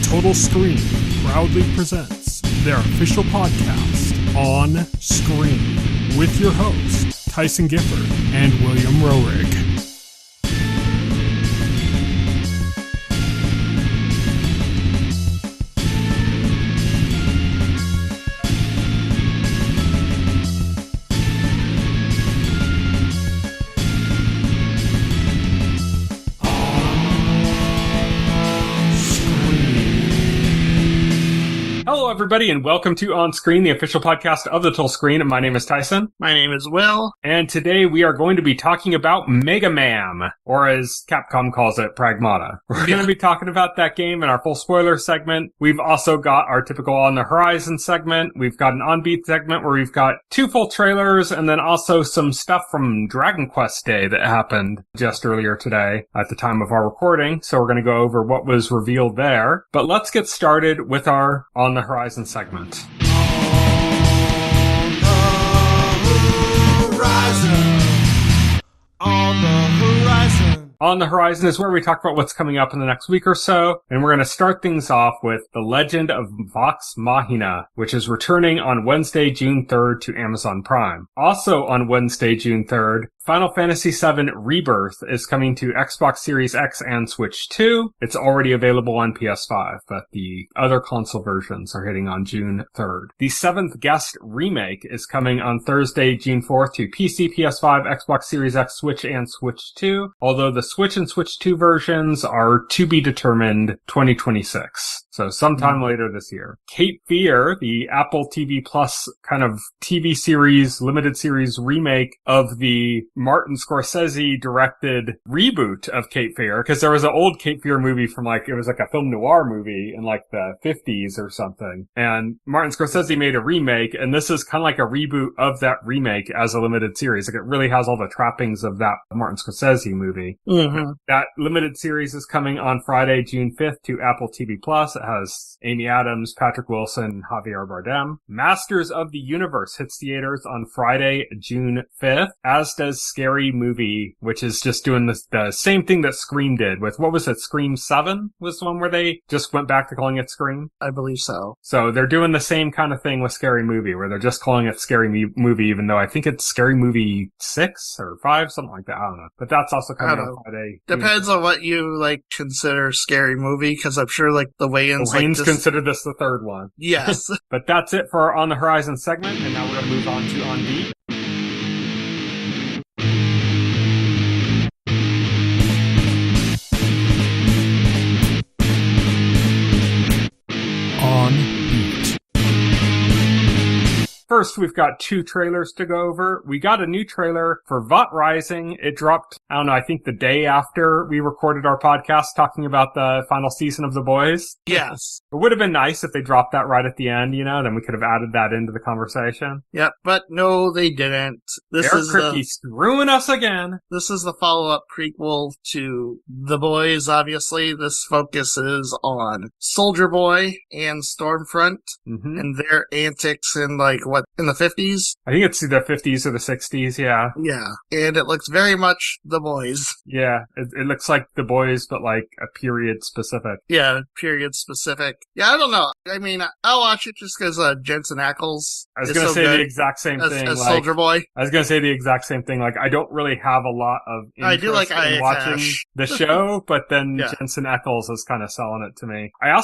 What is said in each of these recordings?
Total Screen proudly presents their official podcast, On Screen, with your hosts, Tyson Gifford and William Rohrig. Hello, everybody, and welcome to On Screen, the official podcast of the Total Screen. My name is Tyson. My name is Will. And today we are going to be talking about Mega Man, or as Capcom calls it, Pragmata. We're going to be talking about that game in our full spoiler segment. We've also got our typical On the Horizon segment. We've got an On Beat segment where we've got 2 full trailers, and then also some stuff from Dragon Quest Day that happened just earlier today at the time of our recording. So we're going to go over what was revealed there. But let's get started with our On the Horizon segment. On the horizon. On the Horizon is where we talk about what's coming up in the next week or so, and we're going to start things off with The Legend of Vox Machina, which is returning on Wednesday, June 3rd to Amazon Prime. Also on Wednesday, June 3rd, Final Fantasy VII Rebirth is coming to Xbox Series X and Switch 2. It's already available on PS5, but the other console versions are hitting on June 3rd. The 7th Guest Remake is coming on Thursday, June 4th to PC, PS5, Xbox Series X, Switch, and Switch 2, although the Switch and Switch 2 versions are to be determined 2026. So sometime later this year. Cape Fear, the Apple TV Plus kind of TV series, limited series remake of the Martin Scorsese directed reboot of Cape Fear, because there was an old Cape Fear movie from it was like a film noir movie in like the 50s or something. And Martin Scorsese made a remake, and this is kind of like a reboot of that remake as a limited series. Like it really has all the trappings of that Martin Scorsese movie. Mm-hmm. That limited series is coming on Friday, June 5th to Apple TV Plus. It has Amy Adams, Patrick Wilson, Javier Bardem. Masters of the Universe hits theaters on Friday, June 5th, as does Scary Movie, which is just doing the same thing that Scream did with, what was it, Scream 7 was the one where they just went back to calling it Scream? I believe so. So they're doing the same kind of thing with Scary Movie, where they're just calling it Scary Movie, even though I think it's Scary Movie 6 or 5, something like that. I don't know. But that's also coming on Friday. Depends on what you consider Scary Movie, because I'm sure the Wayans consider this the third one. Yes. But that's it for our On the Horizon segment, and now we're going to move on to On Beat. On Beat. First, we've got 2 trailers to go over. We got a new trailer for Vought Rising. It dropped, I don't know, I think the day after we recorded our podcast talking about the final season of The Boys. Yes. It would have been nice if they dropped that right at the end, then we could have added that into the conversation. Yep, but no, they didn't. They're screwing us again. This is the follow-up prequel to The Boys, obviously. This focuses on Soldier Boy and Stormfront and their antics in in the 50s? I think it's the 50s or the 60s, yeah. Yeah, and it looks very much The Boys. Yeah, it looks like The Boys, but like a period specific. Yeah, period specific. Yeah, I don't know. I mean, I'll watch it just because Jensen Ackles I was going to say the exact same thing. As Soldier Boy. I was going to say the exact same thing. I don't really have a lot of interest in watching the show, but then Jensen Ackles is kind of selling it to me. I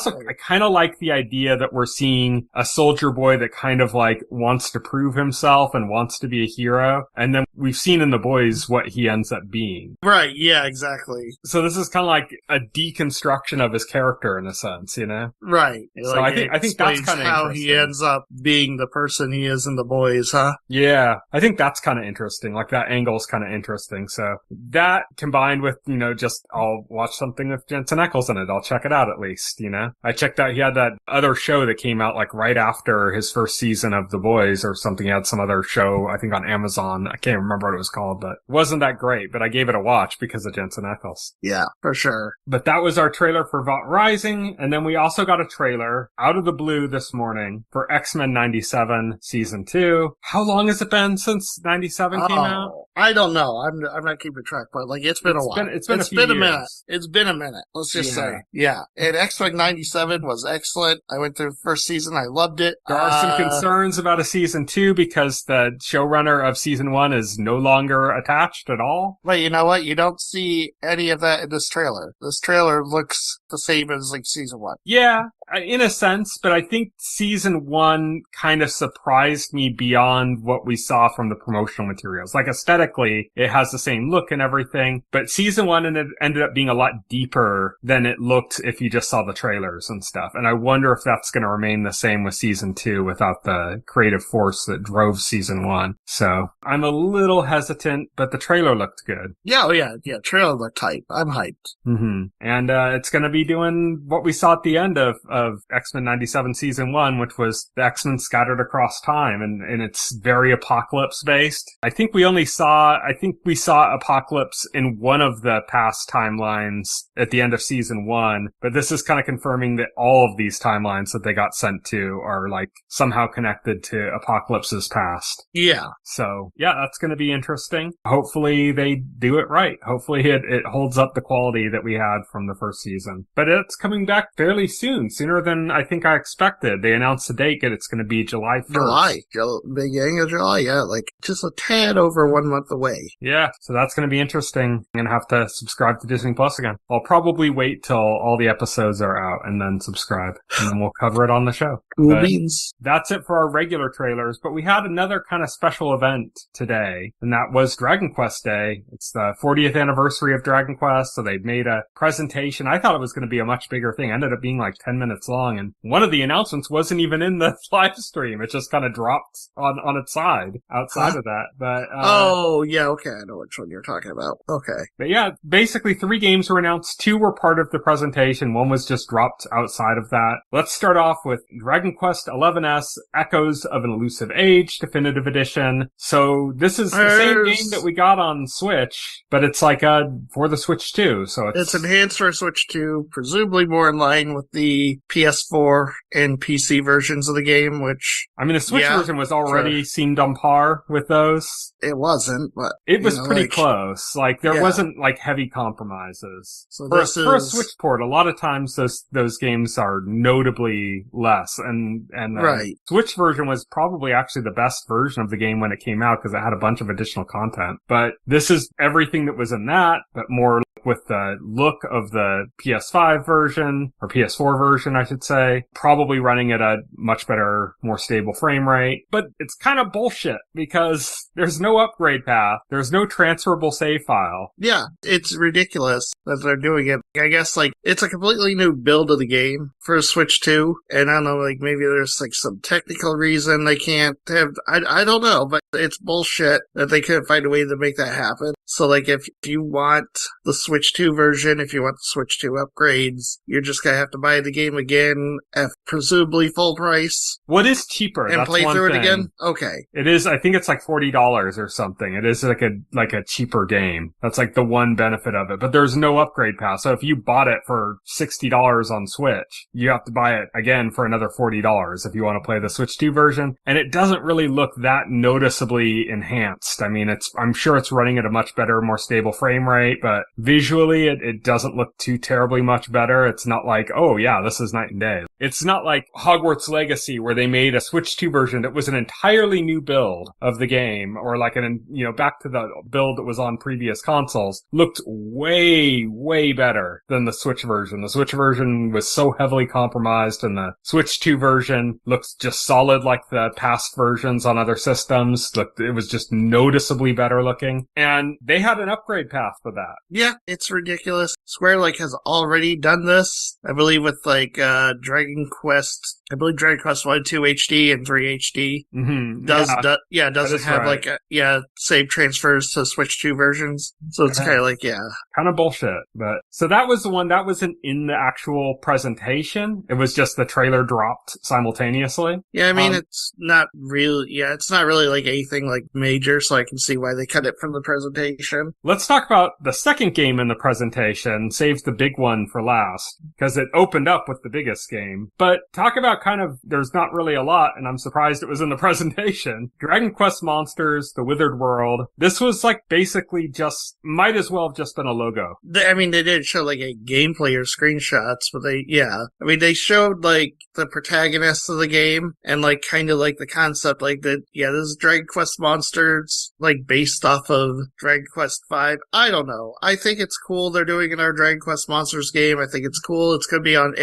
kind of like the idea that we're seeing a Soldier Boy that kind of wants to prove himself and wants to be a hero. And then we've seen in The Boys what he ends up being. Right, yeah, exactly. So this is kind of like a deconstruction of his character in a sense, Right. So I think that's kind of how he ends up being the person he is in The Boys, huh? Yeah, I think that's kind of interesting. That angle is kind of interesting. So that combined with, just I'll watch something with Jensen Ackles in it. I'll check it out at least, I checked out, he had that other show that came out right after his first season of The Boys. Boys or something. He had some other show, I think on Amazon. I can't remember what it was called, but it wasn't that great. But I gave it a watch because of Jensen Ackles. Yeah, for sure. But that was our trailer for Vought Rising. And then we also got a trailer out of the blue this morning for X-Men 97 Season 2. How long has it been since 97 came out? I don't know. I'm not keeping track, but like it's been a while. It's been a minute. It's been a minute. Let's just say. Yeah. And X-Men 97 was excellent. I went through the first season. I loved it. There are some concerns about a Season 2 because the showrunner of Season 1 is no longer attached at all. But you know what? You don't see any of that in this trailer. This trailer looks the same as like Season 1. Yeah, in a sense, but I think Season 1 kind of surprised me beyond what we saw from the promotional materials. Like, aesthetically, it has the same look and everything, but Season 1 ended up being a lot deeper than it looked if you just saw the trailers and stuff. And I wonder if that's going to remain the same with Season 2 without the creative force that drove Season 1. So, I'm a little hesitant, but the trailer looked good. Yeah, trailer looked hype. I'm hyped. Mm-hmm. And it's going to be doing what we saw at the end of X-Men 97 Season 1, which was the X-Men scattered across time, and it's very Apocalypse-based. I think we saw Apocalypse in one of the past timelines at the end of Season 1, but this is kind of confirming that all of these timelines that they got sent to are, like, somehow connected to Apocalypse's past. Yeah. So, yeah, that's going to be interesting. Hopefully they do it right. Hopefully it holds up the quality that we had from the first season. But it's coming back fairly soon, sooner than I think I expected. They announced the date that it's going to be July 1st. Beginning of July, yeah, like just a tad over 1 month away. Yeah, so that's going to be interesting. I'm going to have to subscribe to Disney Plus again. I'll probably wait till all the episodes are out and then subscribe, and then we'll cover it on the show. Cool beans. That's it for our regular trailers, but we had another kind of special event today, and that was Dragon Quest Day. It's the 40th anniversary of Dragon Quest, so they made a presentation. I thought it was going to be a much bigger thing. It ended up being like 10 minutes long, and one of the announcements wasn't even in the live stream. It just kind of dropped on its side outside of that. But okay, I know which one you're talking about. Okay. But yeah, basically 3 games were announced. 2 were part of the presentation. 1 was just dropped outside of that. Let's start off with Dragon Quest XI's Echoes of an Elusive Age Definitive Edition. So this is the same game that we got on Switch, but it's like for the Switch 2. So it's enhanced for Switch 2, presumably more in line with the PS4 and PC versions of the game, which... I mean, the Switch version was already seemed on par with those. It wasn't, but... It was pretty close. Like, there wasn't, like, heavy compromises. So for a Switch port, a lot of times those games are notably less. And the Switch version was probably actually the best version of the game when it came out because it had a bunch of additional content. But this is everything that was in that, but more with the look of the PS5 version, or PS4 version, I should say, probably running at a much better, more stable frame rate. But it's kind of bullshit because there's no upgrade path. There's no transferable save file. Yeah, it's ridiculous that they're doing it. I guess, like, it's a completely new build of the game for Switch 2. And I don't know, like, maybe there's, like, some technical reason they can't have, I don't know, but it's bullshit that they couldn't find a way to make that happen. So, like, if you want the Switch 2 version, if you want the Switch 2 upgrades, you're just gonna have to buy the game again at presumably full price. What is cheaper? And that's play one through thing. it again? Okay. It is, I think it's like $40 or something. It is like a cheaper game. That's like the one benefit of it. But there's no upgrade path. So if you bought it for $60 on Switch, you have to buy it again for another $40 if you want to play the Switch 2 version. And it doesn't really look that noticeably enhanced. I mean, I'm sure it's running at a much better, more stable frame rate, but visually it doesn't look too terribly much better. It's not like, oh yeah, this is night and day. It's not like Hogwarts Legacy where they made a Switch 2 version that was an entirely new build of the game, or like back to the build that was on previous consoles, looked way, way better than the Switch version. The Switch version was so heavily compromised, and the Switch 2 version looks just solid like the past versions on other systems. It was just noticeably better looking, and they had an upgrade path for that. Yeah, it's ridiculous. Square, has already done this, I believe, with, Dragon Quest I believe Dragon Quest 1, 2 HD, and 3 HD doesn't have save transfers to Switch 2 versions. So it's kind of like, kind of bullshit. But so that was the one that wasn't in the actual presentation. It was just the trailer dropped simultaneously. Yeah, I mean, it's not really like anything like major, so I can see why they cut it from the presentation. Let's talk about the second game in the presentation, save the big one for last, because it opened up with the biggest game. But talk about there's not really a lot, and I'm surprised it was in the presentation. Dragon Quest Monsters, The Withered World. This was like basically might as well have just been a logo. They didn't show like a gameplay or screenshots, but they showed like the protagonist of the game and like kind of like the concept, like that. Yeah, this is Dragon Quest Monsters, like based off of Dragon Quest V. I don't know. I think it's cool they're doing in our Dragon Quest Monsters game. I think it's cool. It's gonna be on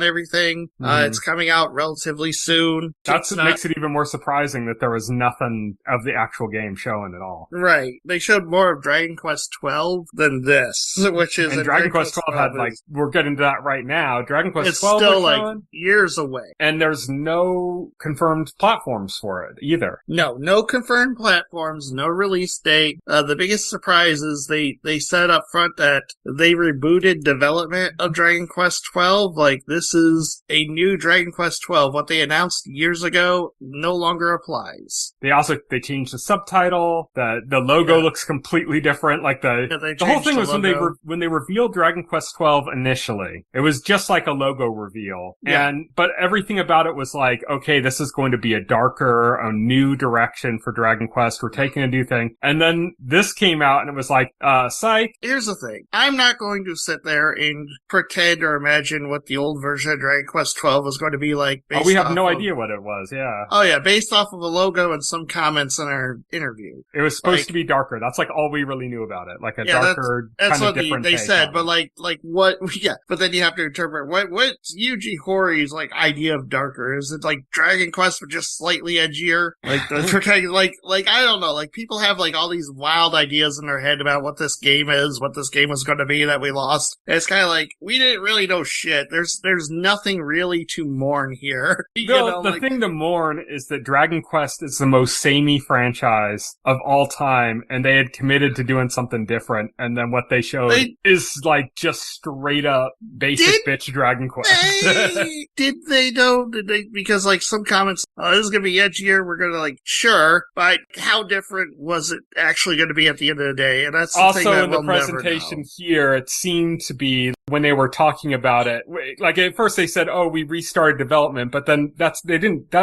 everything. It's coming out relatively soon. Makes it even more surprising that there was nothing of the actual game showing at all. Right. They showed more of Dragon Quest 12 than this, which is... And Dragon Quest 12 had, like, we're getting to that right now. Dragon Quest 12 is still, like, showing, years away. And there's no confirmed platforms for it, either. No confirmed platforms, no release date. The biggest surprise is they said up front that they rebooted development of Dragon Quest 12. Like, this is a new Dragon Quest 12. What they announced years ago no longer applies. They changed the subtitle. The logo looks completely different. Like the whole thing was when they revealed Dragon Quest 12 initially, it was just like a logo reveal. Yeah. But everything about it was like, okay, this is going to be a new direction for Dragon Quest. We're taking a new thing. And then this came out and it was like, psych. Here's the thing. I'm not going to sit there and pretend or imagine what the old version of Dragon Quest 12 was going to be like. We have no idea what it was, yeah. Oh yeah, based off of a logo and some comments in our interview. It was supposed to be darker. That's like all we really knew about it. Like a darker, that's kind of what different they said, but it. like what, but then you have to interpret what's Yuji Hoari's like idea of darker? Is it like Dragon Quest but just slightly edgier? Like the like I don't know, like people have like all these wild ideas in their head about what this game is, what this game was going to be that we lost. And it's kind of like, we didn't really know shit. There's nothing really to mourn here. The thing to mourn is that Dragon Quest is the most samey franchise of all time, and they had committed to doing something different, and then what they showed is like just straight up basic bitch Dragon Quest. Did they though? Because like some comments, this is gonna be edgier, we're gonna like, sure, but how different was it actually gonna be at the end of the day? And that's the also thing that in the presentation here, it seemed to be when they were talking about it, like at first they said, "Oh, we restarted development," but then that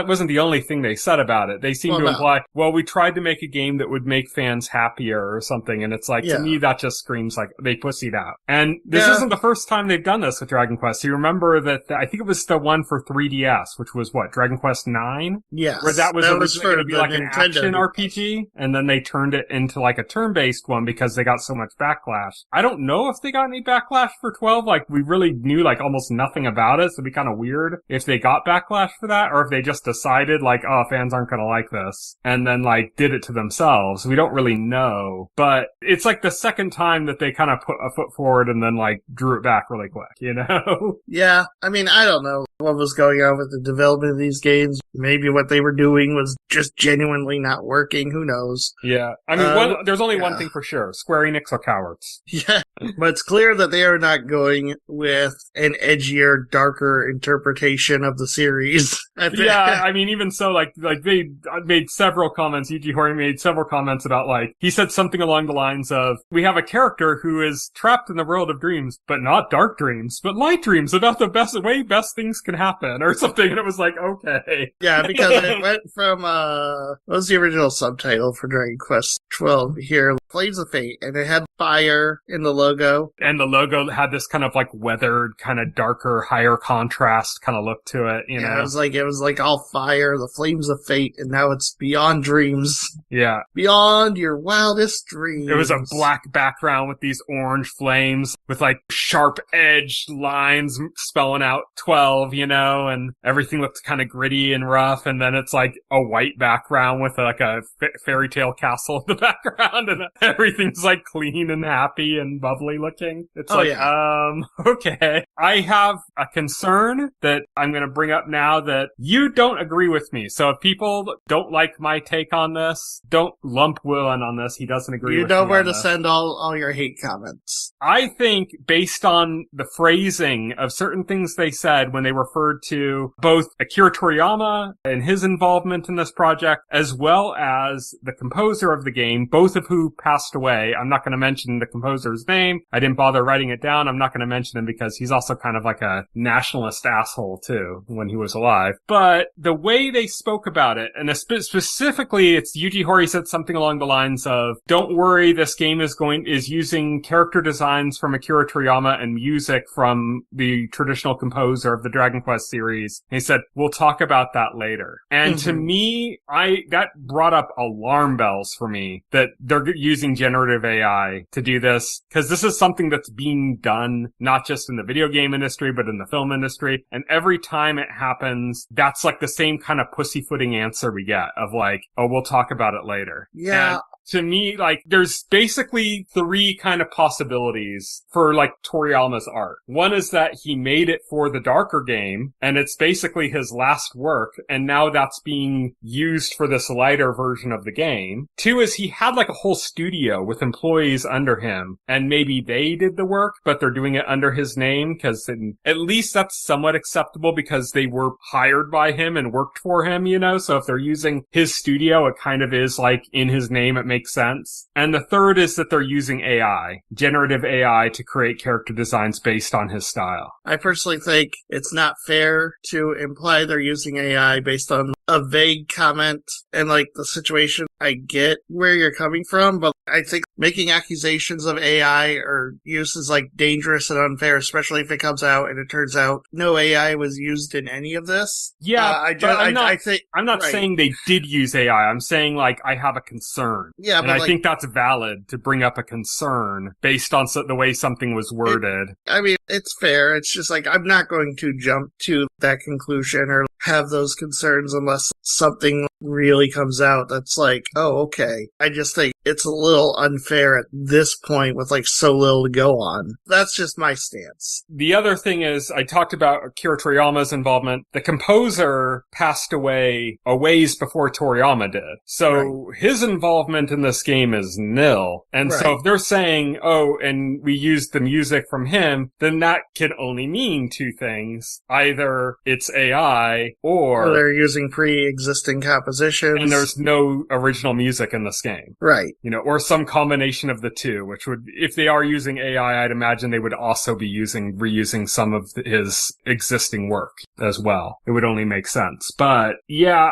wasn't the only thing they said about it. They seemed to imply, "Well, we tried to make a game that would make fans happier or something," and it's like, to me, that just screams like they pussied out. And this isn't the first time they've done this with Dragon Quest. You remember that I think it was the one for 3DS, which was what, Dragon Quest 9? Yes. Where that was originally going to be like an action RPG, and then they turned it into like a turn-based one because they got so much backlash. I don't know if they got any backlash for 12. Like, we really knew like almost nothing about it, so it'd be kind of weird if they got backlash for that, or if they just decided like, oh, fans aren't going to like this, and then like did it to themselves. We don't really know, but it's like the second time that they kind of put a foot forward and then like drew it back really quick, you know? Yeah, I mean, I don't know what was going on with the development of these games. Maybe what they were doing was just genuinely not working. Who knows? Yeah. I mean, there's only one thing for sure. Square Enix are cowards. Yeah. But it's clear that they are not going with an edgier, darker interpretation of the series. Yeah, I mean, even so, like they made several comments. Yuji Horii made several comments about, like, he said something along the lines of, we have a character who is trapped in the world of dreams, but not dark dreams, but light dreams about the best things can happen, or something. And it was like, okay. Yeah, because it went from, what was the original subtitle for Dragon Quest 12 here? Flames of Fate, and it had fire in the logo. And the logo had this kind of like weathered, kind of darker, higher contrast kind of look to it, you know? It was like all fire, the flames of fate, and now it's beyond dreams. Yeah. Beyond your wildest dreams. It was a black background with these orange flames with like sharp edged lines spelling out 12, and everything looked kind of gritty and rough. And then it's like a white background with like a fairy tale castle in the background, and everything's like clean and happy and bubbly looking. It's okay. I have a concern that I'm going to bring up now that you don't agree with me. So if people don't like my take on this, don't lump Will in on this. He doesn't agree with me. You know where to this. Send all your hate comments. I think based on the phrasing of certain things they said when they referred to both Akira Toriyama and his involvement in this project, as well as the composer of the game, both of who passed away. I'm not going to mention the composer's name. I didn't bother writing it down. I'm not going to mention him because he's also kind of like a nationalist asshole too when he was alive. But the way they spoke about it, and specifically it's Yuji Horii said something along the lines of, don't worry, this game is using character designs from Akira Toriyama and music from the traditional composer of the Dragon Quest series. And he said, we'll talk about that later. And to me, that brought up alarm bells for me that they're using generative AI to do this, because this is something that's being done not just in the video game industry, but in the film industry. And every time it happens, that's like the same kind of pussyfooting answer we get of like, oh, we'll talk about it later. Yeah. And to me, like, there's basically three kind of possibilities for, like, Toriyama's art. One is that he made it for the darker game, and it's basically his last work, and now that's being used for this lighter version of the game. Two is he had, like, a whole studio with employees under him, and maybe they did the work, but they're doing it under his name, because at least that's somewhat acceptable because they were hired by him and worked for him, so if they're using his studio, it kind of is, like, in his name, it makes sense. And the third is that they're using AI, generative AI, to create character designs based on his style. I personally think it's not fair to imply they're using AI based on a vague comment and like the situation. I get where you're coming from, but I think making accusations of AI or use is like dangerous and unfair, especially if it comes out and it turns out no AI was used in any of this. Yeah, I'm not right. saying they did use AI. I'm saying like I have a concern. Yeah, and I think that's valid to bring up a concern based on the way something was worded. It's fair. It's just like I'm not going to jump to that conclusion or have those concerns unless something really comes out that's like, oh, okay. I just think it's a little unfair at this point with like so little to go on. That's just my stance. The other thing is, I talked about Akira Toriyama's involvement. The composer passed away a ways before Toriyama did. So his involvement in this game is nil. And so if they're saying, oh, and we used the music from him, then that can only mean two things. Either it's AI or they're using pre-existing compositions. And there's no original music in this game. Right. Or some combination of the two, which would, if they are using AI, I'd imagine they would also be reusing some of his existing work as well. It would only make sense. But yeah,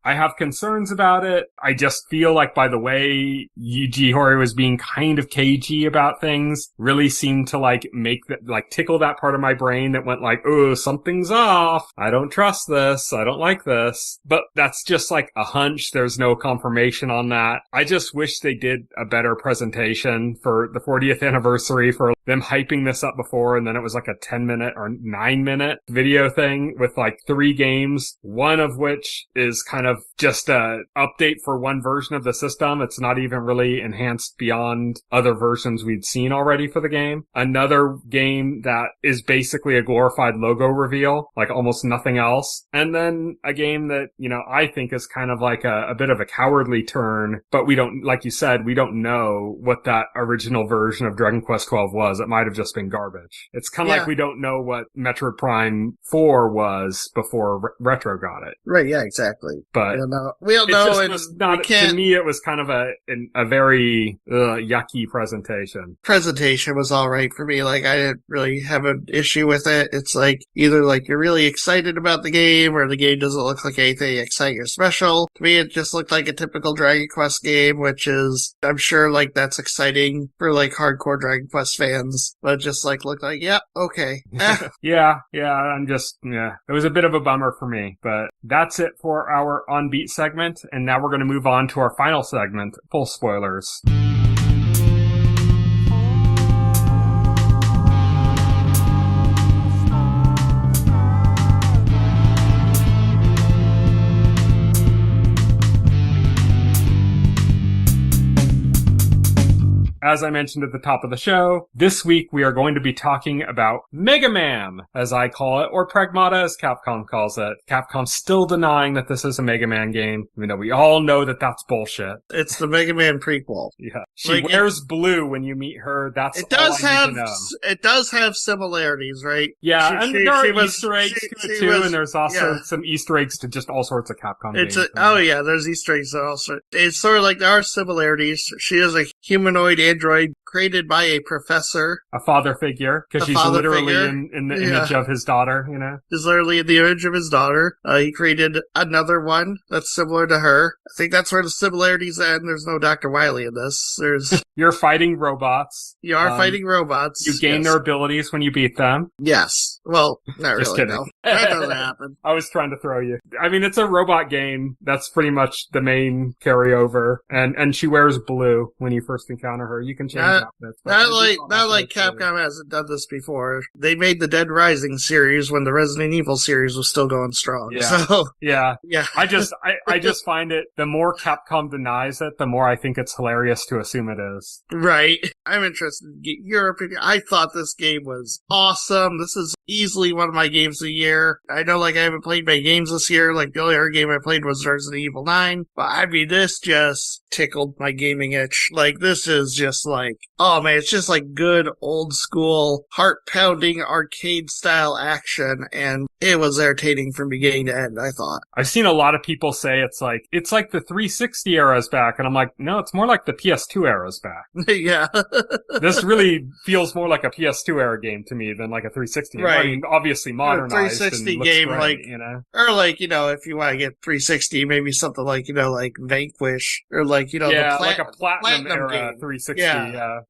I have concerns about it. I just feel like by the way Yuji Horii was being kind of cagey about things, really seemed to like make that, like tickle that part of my brain that went like, oh, something's off. I don't trust this. I don't like this. But that's just like a hunch. There's no confirmation on that. I just wish they did a better presentation for the 40th anniversary, for them hyping this up before, and then it was like a 10-minute or 9-minute video thing with like 3 games, one of which is kind of just a update for one version of the system. It's not even really enhanced beyond other versions we'd seen already for the game. Another game that is basically a glorified logo reveal, like almost nothing else. And then a game that, I think is kind of like a bit of a cowardly turn, but we don't, like you said, we don't know what that original version of Dragon Quest XII was. It might have just been garbage. It's kind of like we don't know what Metroid Prime 4 was before Retro got it. Right, yeah, exactly. But we don't know. To me, it was kind of a very yucky presentation. Presentation was all right for me. Like, I didn't really have an issue with it. It's like either like you're really excited about the game or the game doesn't look like anything exciting or special. To me, it just looked like a typical Dragon Quest game, which is, I'm sure, like, that's exciting for, like, hardcore Dragon Quest fans, but just, like, looked like, yeah, okay. Yeah, it was a bit of a bummer for me, but that's it for our On Beat segment, and now we're going to move on to our final segment, full spoilers. As I mentioned at the top of the show, this week we are going to be talking about Mega Man, as I call it, or Pragmata as Capcom calls it. Capcom's still denying that this is a Mega Man game, even though we all know that that's bullshit. It's the Mega Man prequel. Yeah. She wears blue when you meet her, that's it all does I have, need to know. It does have similarities, right? Yeah, and there are Easter eggs to it too, and there's also some Easter eggs to just all sorts of Capcom games. There's Easter eggs also. It's sort of like there are similarities. She is a humanoid android created by a professor. A father figure, because she's literally in the image of his daughter, you know? Is literally in the image of his daughter. He created another one that's similar to her. I think that's where the similarities end. There's no Dr. Wily in this. You're fighting robots. You are fighting robots. You gain their abilities when you beat them. Yes. Well, not Just really, kidding. no. That doesn't happen. I was trying to throw you. I mean, it's a robot game. That's pretty much the main carryover. And she wears blue when you first encounter her. You can change outfits. Not like Capcom hasn't done this before. They made the Dead Rising series when the Resident Evil series was still going strong. Yeah. So, yeah. Yeah. I just find it, the more Capcom denies it, the more I think it's hilarious to assume it is. Right. I'm interested in your opinion. I thought this game was awesome. This is easily one of my games of the year. I know, like, I haven't played many games this year. Like, the only other game I played was Resident Evil 9. But, I mean, this just tickled my gaming itch. Like, this is just like, oh man, it's just like good old school, heart-pounding arcade-style action, and it was entertaining from beginning to end, I thought. I've seen a lot of people say it's like the 360 era's back, and I'm like, no, it's more like the PS2 era's back. Yeah. This really feels more like a PS2 era game to me than like a 360. Right. I mean, obviously modernized 360 and looks game, great, like, you know? Or like, you know, if you want to get 360, maybe something like, you know, like Vanquish, or like, you know, like a platinum era game. 360.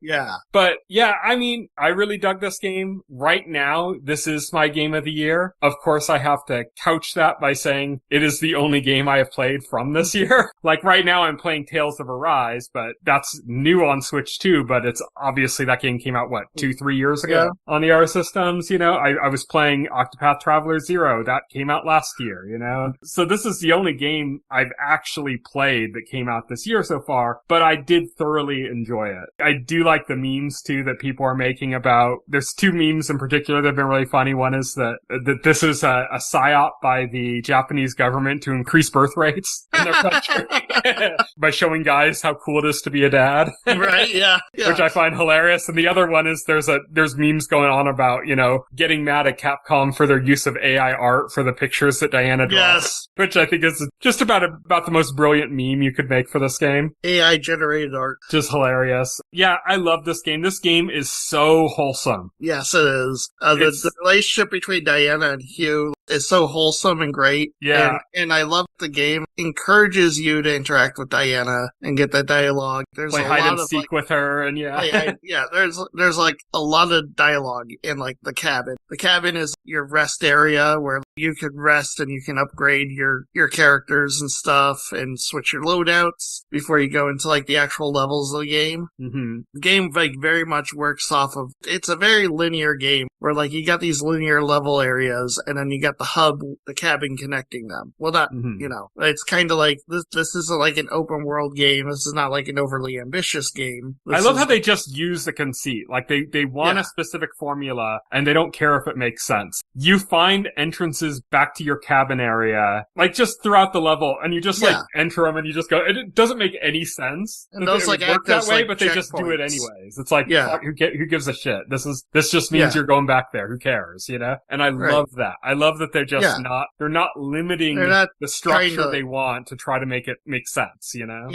Yeah. But yeah, I mean, I really dug this game. Right now, this is my game of the year. Of course, I have to couch that by saying it is the only game I have played from this year. Like right now, I'm playing Tales of Arise, but that's new on Switch too. But it's obviously that game came out, 2-3 years ago on the era systems. You know, I was playing Octopath Traveler 0. That came out last year, you know? So this is the only game I've actually played that came out this year so far, but I did thoroughly enjoy it. I do like the memes too that people are making about, there's two memes in particular that have been really funny. One is that this is a psyop by the Japanese government to increase birth rates in their country by showing guys how cool it is to be a dad. Right, yeah. Which I find hilarious. And the other one is there's memes going on about, you know, getting mad at Capcom for their use of AI art for the pictures that Diana draws. Yes. Which I think is just about the most brilliant meme you could make for this game. AI generated art. Just hilarious. Yeah, I love this game. This game is so wholesome. Yes, it is. The relationship between Diana and Hugh is so wholesome and great. Yeah. And I love the game encourages you to interact with Diana and get that dialogue. There's play a hide lot and of seek with her, and there's like a lot of dialogue in like the cabin. The cabin is your rest area where you can rest and you can upgrade your characters and stuff and switch your loadouts before you go into like the actual levels of the game. Mm-hmm. The game like very much works off of, it's a very linear game where like you got these linear level areas and then you got the hub, the cabin connecting them. Well, not, you know, it's kind of like this isn't like an open world game. This is not like an overly ambitious game. I love how they just use the conceit. Like they want a specific formula and they don't care if it makes sense. You find entrances back to your cabin area, like just throughout the level, and you just like enter them and you just go, it doesn't make any sense. And those like work that way, like but they just do it anyways. It's like, who gives a shit? This just means you're going back there. Who cares, you know? And I love that. I love that they're just they're not limiting the structure they want to try to make it make sense, you know?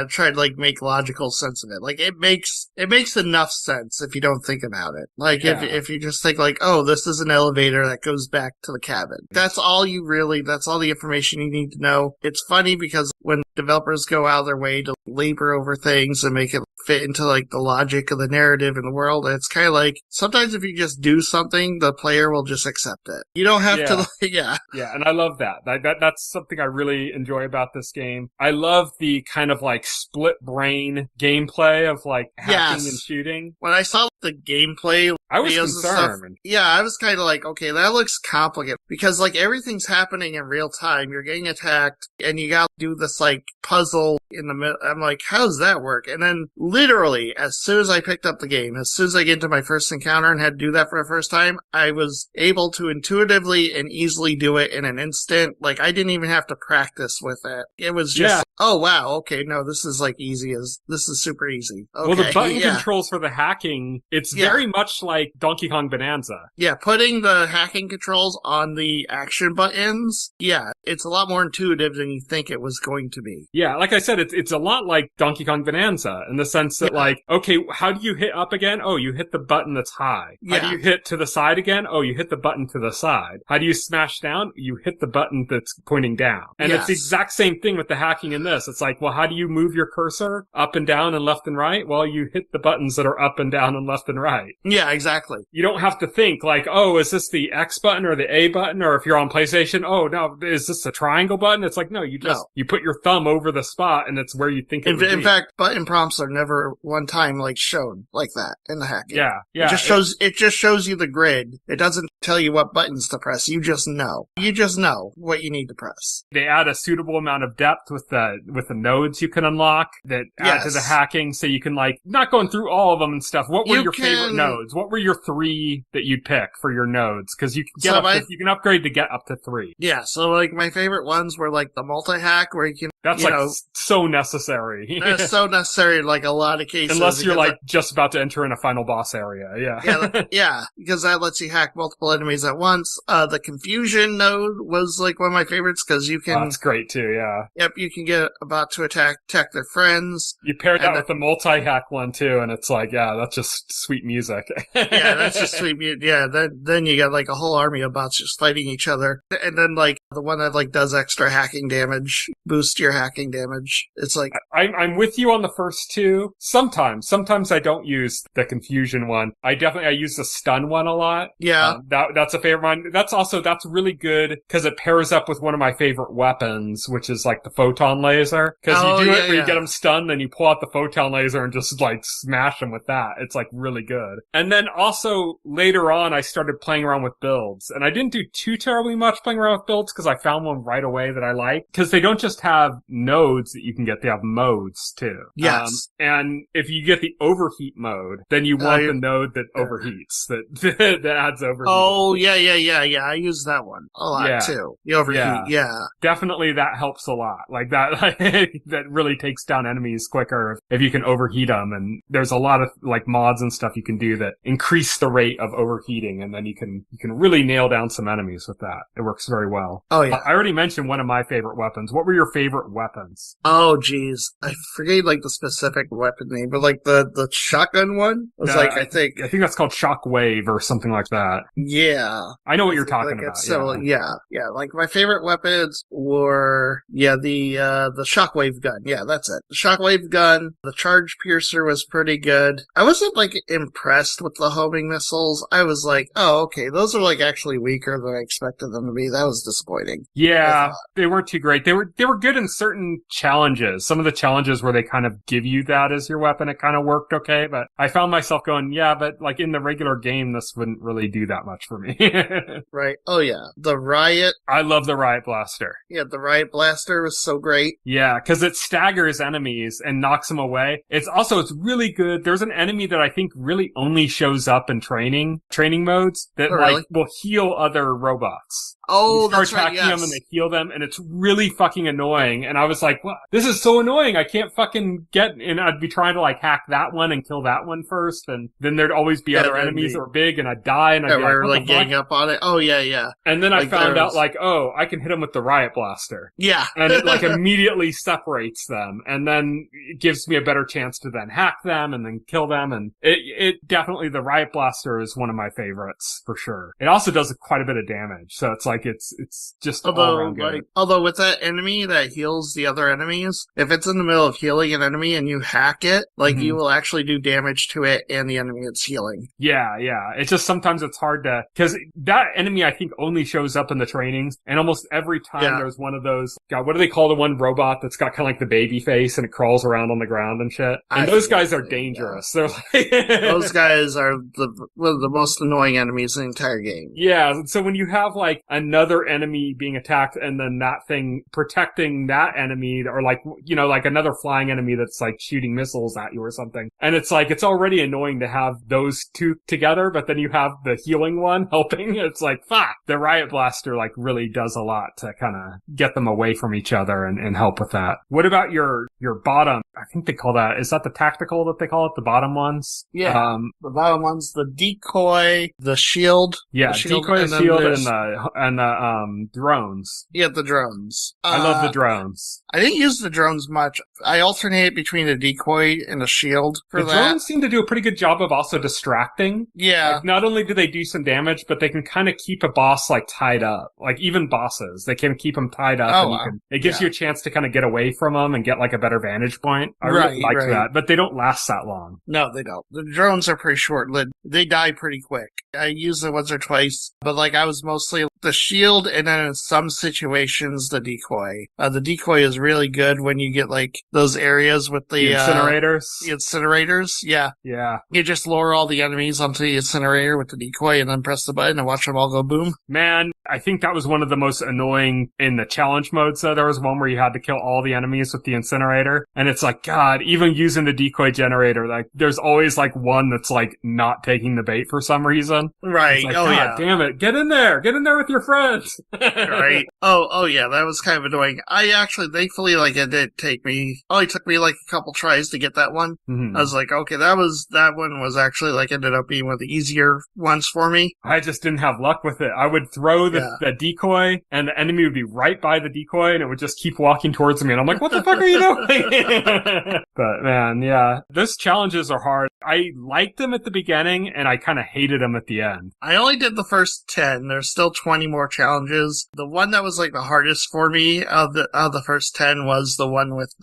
Try to like make logical sense of it. Like it makes enough sense if you don't think about it. Like if you just think like, oh, this is an elevator elevator that goes back to the cabin. That's all the information you need to know. It's funny because when developers go out of their way to labor over things and make it fit into like the logic of the narrative in the world, it's kind of like sometimes if you just do something, the player will just accept it. You don't have to, Yeah, and I love that. That's something I really enjoy about this game. I love the kind of like split brain gameplay of like hacking and shooting. When I saw the gameplay, I was concerned. I was kind of like, okay, that looks complicated because like everything's happening in real time. You're getting attacked and you got to do this like puzzle in the middle. I'm like, how does that work? And then literally as soon as I picked up the game, as soon as I get into my first encounter and had to do that for the first time, I was able to intuitively and easily do it in an instant. Like I didn't even have to practice with it. It was just, oh wow, okay, no, this is like this is super easy. Okay. Well, the button controls for the hacking, it's very much like Donkey Kong Bonanza. Yeah, putting the hacking controls on the action buttons, it's a lot more intuitive than you think it was going to be. Yeah, like I said, it's a lot like Donkey Kong Bonanza in the sense that like, okay, how do you hit up again? Oh, you hit the button that's high. How do you hit to the side again? Oh, you hit the button to the side. How do you smash down? You hit the button that's pointing down. And it's the exact same thing with the hacking in this. It's like, well, how do you move your cursor up and down and left and right? Well, you hit the buttons that are up and down and left and right. Yeah, exactly. You don't have to think like, oh, is this the X button or the A button? Or if you're on PlayStation, oh, no, is this a triangle button? It's like, no, you put your thumb over the spot and it's where you think it would be. In fact, button prompts are never one time like shown like that in the hacking. Yeah. It just shows you the grid. It doesn't tell you what buttons to press. You just know. You just know what you need to press. They add a suitable amount of depth with the nodes you can unlock that add to the hacking, so you can like not going through all of them and stuff. What were your favorite nodes? What were your 3 that you'd pick for your nodes? Because you can you can upgrade to get up to 3. Yeah, so like my favorite ones were like the multi-hack where you can so necessary. That's so necessary in like a lot of cases. Unless you're like just about to enter in a final boss area. Because that lets you hack multiple enemies at once. The confusion node was like one of my favorites because you can. That's great too. Yeah. Yep, you can get about to attack their friends. You pair that with the multi-hack one too, and it's like, that's just sweet music. That's just sweet music. Yeah, then you got like a whole army of bots just fighting each other, and then like the one that like does extra hacking damage, boost your hacking damage. It's like I'm with you on the first 2. Sometimes I don't use the confusion one. I use the stun one a lot. Yeah, that's a favorite one. That's really good because it pairs up with one of my favorite weapons, which is like the photon laser. Because you do it where you get them stunned, and you pull out the photon laser and just like smash them with that. It's like really good. And then also later on, I started playing around with builds, and I didn't do too terribly much playing around with builds because I found one right away that I like. Because they don't just have nodes that you can get; they have modes too. Yes. And if you get the overheat mode, then you want the node that overheats, that adds overheat. Oh, yeah. I use that one a lot too. The overheat, Definitely that helps a lot. Like that, that really takes down enemies quicker if you can overheat them. And there's a lot of like mods and stuff you can do that increase the rate of overheating, and then you can really nail down some enemies with that. It works very well. Oh, yeah. I already mentioned one of my favorite weapons. What were your favorite weapons? Oh, geez. I forget like the specific weapon name, but like the shotgun one was I think that's called Shockwave or something like that. Yeah. I know what you're talking about. Yeah. Like my favorite weapons were, the Shockwave gun. Yeah, that's it. The Shockwave gun, the Charge Piercer was pretty good. I wasn't like impressed with the homing missiles. I was like, oh, okay, those are like actually weaker than I expected them to be. That was disappointing. Yeah, they weren't too great. They were good in certain challenges. Some of the challenges where they kind of give you that as your weapon, it kind of worked okay, but I found myself going, but like in the regular game, this wouldn't really do that much for me. Right. Oh, yeah. The Riot. I love the Riot Blaster. Yeah, the Riot Blaster was so great. Yeah, because it staggers enemies and knocks them away. It's really good. There's an enemy that I think really only shows up in training modes that will heal other robots. Oh, that's right, attacking them and they heal them, and it's really fucking annoying. And I was like, "What? This is so annoying! I can't fucking get." And I'd be trying to like hack that one and kill that one first, and then there'd always be other enemies that were big, and I'd die, and I'd be like getting up on it. Oh yeah. And then I found out like, oh, I can hit them with the Riot Blaster. Yeah, and it like immediately separates them, and then it gives me a better chance to then hack them and then kill them, and definitely, the Riot Blaster is one of my favorites, for sure. It also does quite a bit of damage, so it's like, it's just all around good. Although with that enemy that heals the other enemies, if it's in the middle of healing an enemy and you hack it, like, you will actually do damage to it and the enemy it's healing. Yeah. It's just sometimes it's hard to, because that enemy, I think, only shows up in the trainings, and almost every time there's one of those, God, what do they call the one robot that's got kind of like the baby face and it crawls around on the ground and shit? And those guys are dangerous. They're like those guys are one of the most annoying enemies in the entire game. Yeah, so when you have like another enemy being attacked and then that thing protecting that enemy, or like, you know, like another flying enemy that's like shooting missiles at you or something, and it's like, it's already annoying to have those two together, but then you have the healing one helping. It's like, fuck, the Riot Blaster like really does a lot to kind of get them away from each other and help with that. What about your bottom? I think they call that, is that the tactical that they call it, the bottom ones? Yeah, the bottom ones, the decoy, the shield. Yeah, the decoy, the shield, and the drones. Yeah, the drones. I love the drones. I didn't use the drones much. I alternate between a decoy and a shield for that. The drones seem to do a pretty good job of also distracting. Yeah. Like, not only do they do some damage, but they can kind of keep a boss like tied up. Like even bosses, they can keep them tied up. It gives you a chance to kind of get away from them and get like a better vantage point. I really like that, but they don't last that long. No, they don't. The drones are pretty short-lived. They die pretty quick. I used it once or twice, but like I was mostly the shield, and then in some situations the decoy. The decoy is really good when you get like those areas with the incinerators. The incinerators, yeah. You just lure all the enemies onto the incinerator with the decoy, and then press the button and watch them all go boom. Man, I think that was one of the most annoying in the challenge modes. So there was one where you had to kill all the enemies with the incinerator, and it's like, God, even using the decoy generator, like there's always like one that's like not taking the bait for some reason. Right. It's like, God damn it, get in there with your friends. Right. Oh yeah, that was kind of annoying. I actually, thankfully, like it did only took me like a couple tries to get that one. I was like, okay, that one was actually like ended up being one of the easier ones for me. I just didn't have luck with it. I would throw the decoy, and the enemy would be right by the decoy, and it would just keep walking towards me, and I'm like, what the fuck are you doing? But man, yeah, those challenges are hard. I liked them at the beginning, and I kind of hated them at the end. I only did the first 10. There's still 20 more challenges. The one that was like the hardest for me of the first 10 was the one with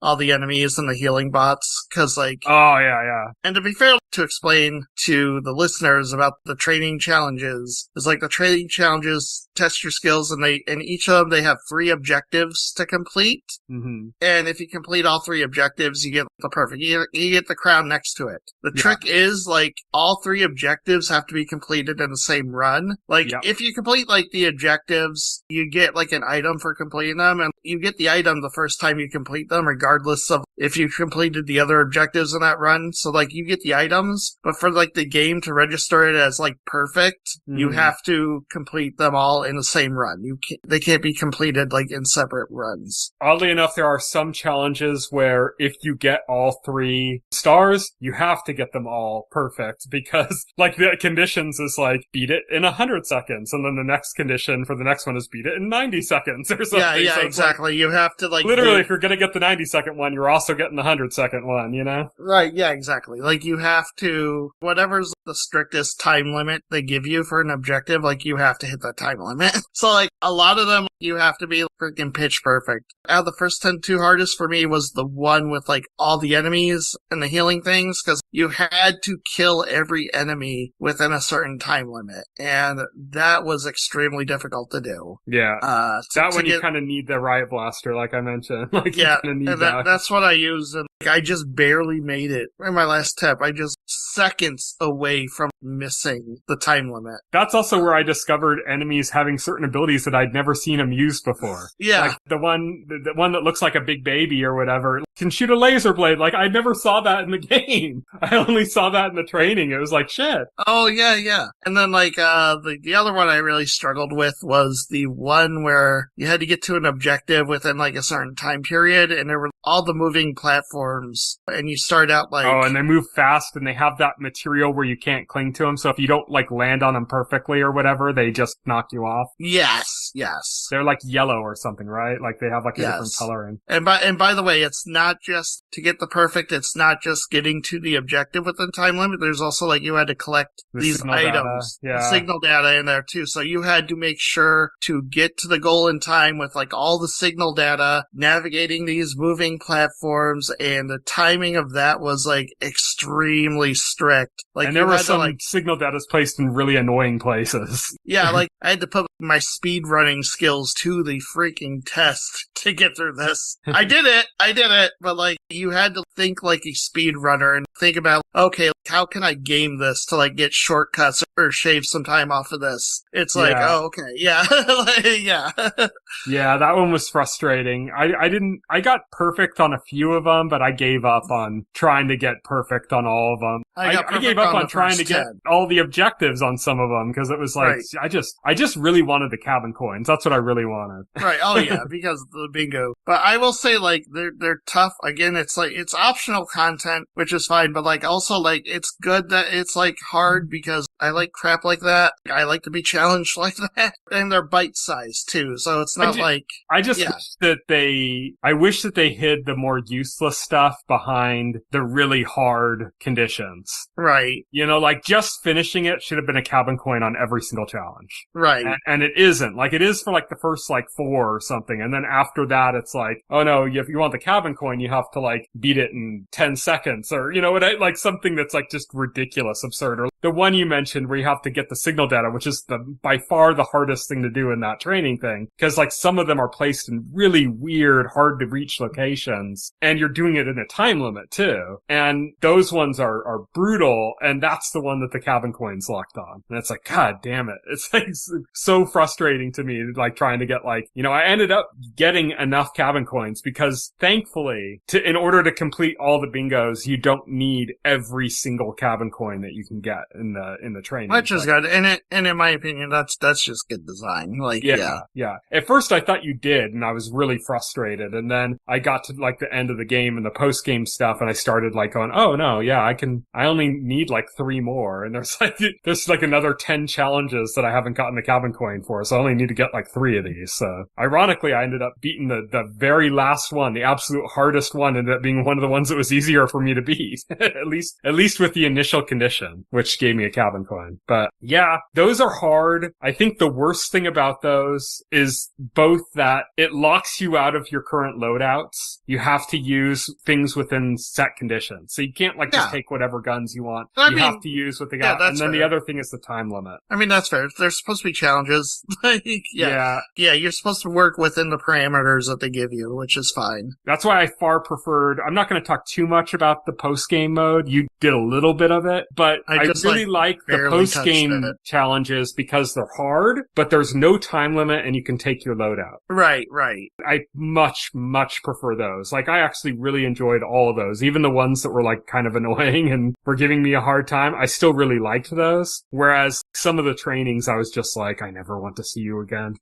all the enemies and the healing bots, because like... Oh, yeah. And to be fair, to explain to the listeners about the training challenges, is like the training challenges test your skills, and each of them, they have 3 objectives to complete. And if you complete all 3 objectives, you get the perfect, you get the crown next to it. The trick is, like, all 3 objectives have to be completed in the same run. Like, if you complete, like, the objectives, you get, like, an item for completing them, and you get the item the first time you complete them, regardless of if you completed the other objectives in that run. So, like, you get the items, but for, like, the game to register it as, like, perfect, you have to complete them all in the same run. They can't be completed, like, in separate runs. Oddly enough, there are some challenges where if you get all 3 stars, you have to get them all perfect, because like the conditions is like beat it in 100 seconds, and then the next condition for the next one is beat it in 90 seconds or something. Yeah, so exactly. Like, you have to like literally, if you're gonna get the 90-second one, you're also getting the 100-second one, you know? Right, yeah, exactly. Like you have to, whatever's the strictest time limit they give you for an objective, like you have to hit that time limit. So like a lot of them, you have to be freaking pitch perfect. Out of the first 10, 2 hardest for me was the one with like all the enemies and the healing things, because you had to kill every enemy within a certain time limit, and that was extremely difficult to do. Yeah, that one you kind of need the Riot Blaster, like I mentioned. Like, yeah, and that's what I used, and like, I just barely made it. In my last tip, I just seconds away from missing the time limit. That's also where I discovered enemies having certain abilities that I'd never seen them use before. Yeah. Like the one that looks like a big baby or whatever can shoot a laser blade. Like I never saw that in the game. I only saw that in the training. It was like, shit. Oh, yeah. And then like, the other one I really struggled with was the one where you had to get to an objective within like a certain time period, and there were all the moving platforms, and you start out like... Oh, and they move fast, and they have that material where you can't cling to them, so if you don't like land on them perfectly or whatever, they just knock you off. Yes. They're like yellow or something, right? Like they have like a different coloring. And by the way, it's not not just to get the perfect, it's not just getting to the objective within time limit. There's also like you had to collect these items, the signal data in there too. So you had to make sure to get to the goal in time with like all the signal data, navigating these moving platforms, and the timing of that was like extremely strict. Like, and there were some signal data placed in really annoying places. Yeah, like I had to put my speed running skills to the freaking test to get through this. I did it, but like you had to think like a speed runner and think about, okay, how can I game this to like get shortcuts or shave some time off of this? It's like, oh, okay, yeah, yeah. Yeah, that one was frustrating. I got perfect on a few of them, but I gave up on trying to get perfect on all of them. I gave up on trying to get all the objectives on some of them because it was like, I just really wanted the cabin coins. That's what I really wanted. Right. Oh yeah, because of the bingo. But I will say like they're tough. Again, it's like it's optional content, which is fine, but like also like it's good that it's like hard because I like crap like that. I like to be challenged like that. And they're bite-sized too, so it's not like... I just wish that they hid the more useless stuff behind the really hard conditions. Right. You know, like just finishing it should have been a cabin coin on every single challenge. Right. And it isn't. Like it is for like the first like 4 or something. And then after that, it's like, oh no, if you want the cabin coin, you have to like beat it in 10 seconds or, you know, like something that's like just ridiculous, absurd. Or the one you mentioned where you have to get the signal data, which is by far the hardest thing to do in that training thing. Cause like some of them are placed in really weird, hard to reach locations and you're doing it in a time limit too. And those ones are brutal. And that's the one that the cabin coin's locked on. And it's like, God damn it. It's like so frustrating to me, like trying to get like, you know, I ended up getting enough cabin coins because thankfully in order to complete all the bingos, you don't need every single cabin coin that you can get in the training. Which is good. And in my opinion, that's just good design. Like, yeah. At first I thought you did and I was really frustrated. And then I got to like the end of the game and the post game stuff and I started like going, oh no, yeah, I only need like 3 more. And there's like another 10 challenges that I haven't gotten the cabin coin for. So I only need to get like 3 of these. So ironically, I ended up beating the very last one, the absolute hardest one, ended up being one of the ones that was easier for me to beat. at least with the initial condition, which gave me a cabin coin. But yeah, those are hard. I think the worst thing about those is both that it locks you out of your current loadouts. You have to use things within set conditions. So you can't like just take whatever guns you want. You have to use what they got. And then the other thing is the time limit. I mean, that's fair. There's supposed to be challenges. Yeah, you're supposed to work within the parameters that they give you, which is fine. That's why I far preferred, I'm not going to talk too much about the post-game mode. You did a little bit of it, but I really like the post-game challenges because they're hard, but there's no time limit and you can take your load out. Right. I much prefer those. Like, I actually really enjoyed all of those. Even the ones that were like kind of annoying and were giving me a hard time, I still really liked those. Whereas some of the trainings, I was just like, I never want to see you again.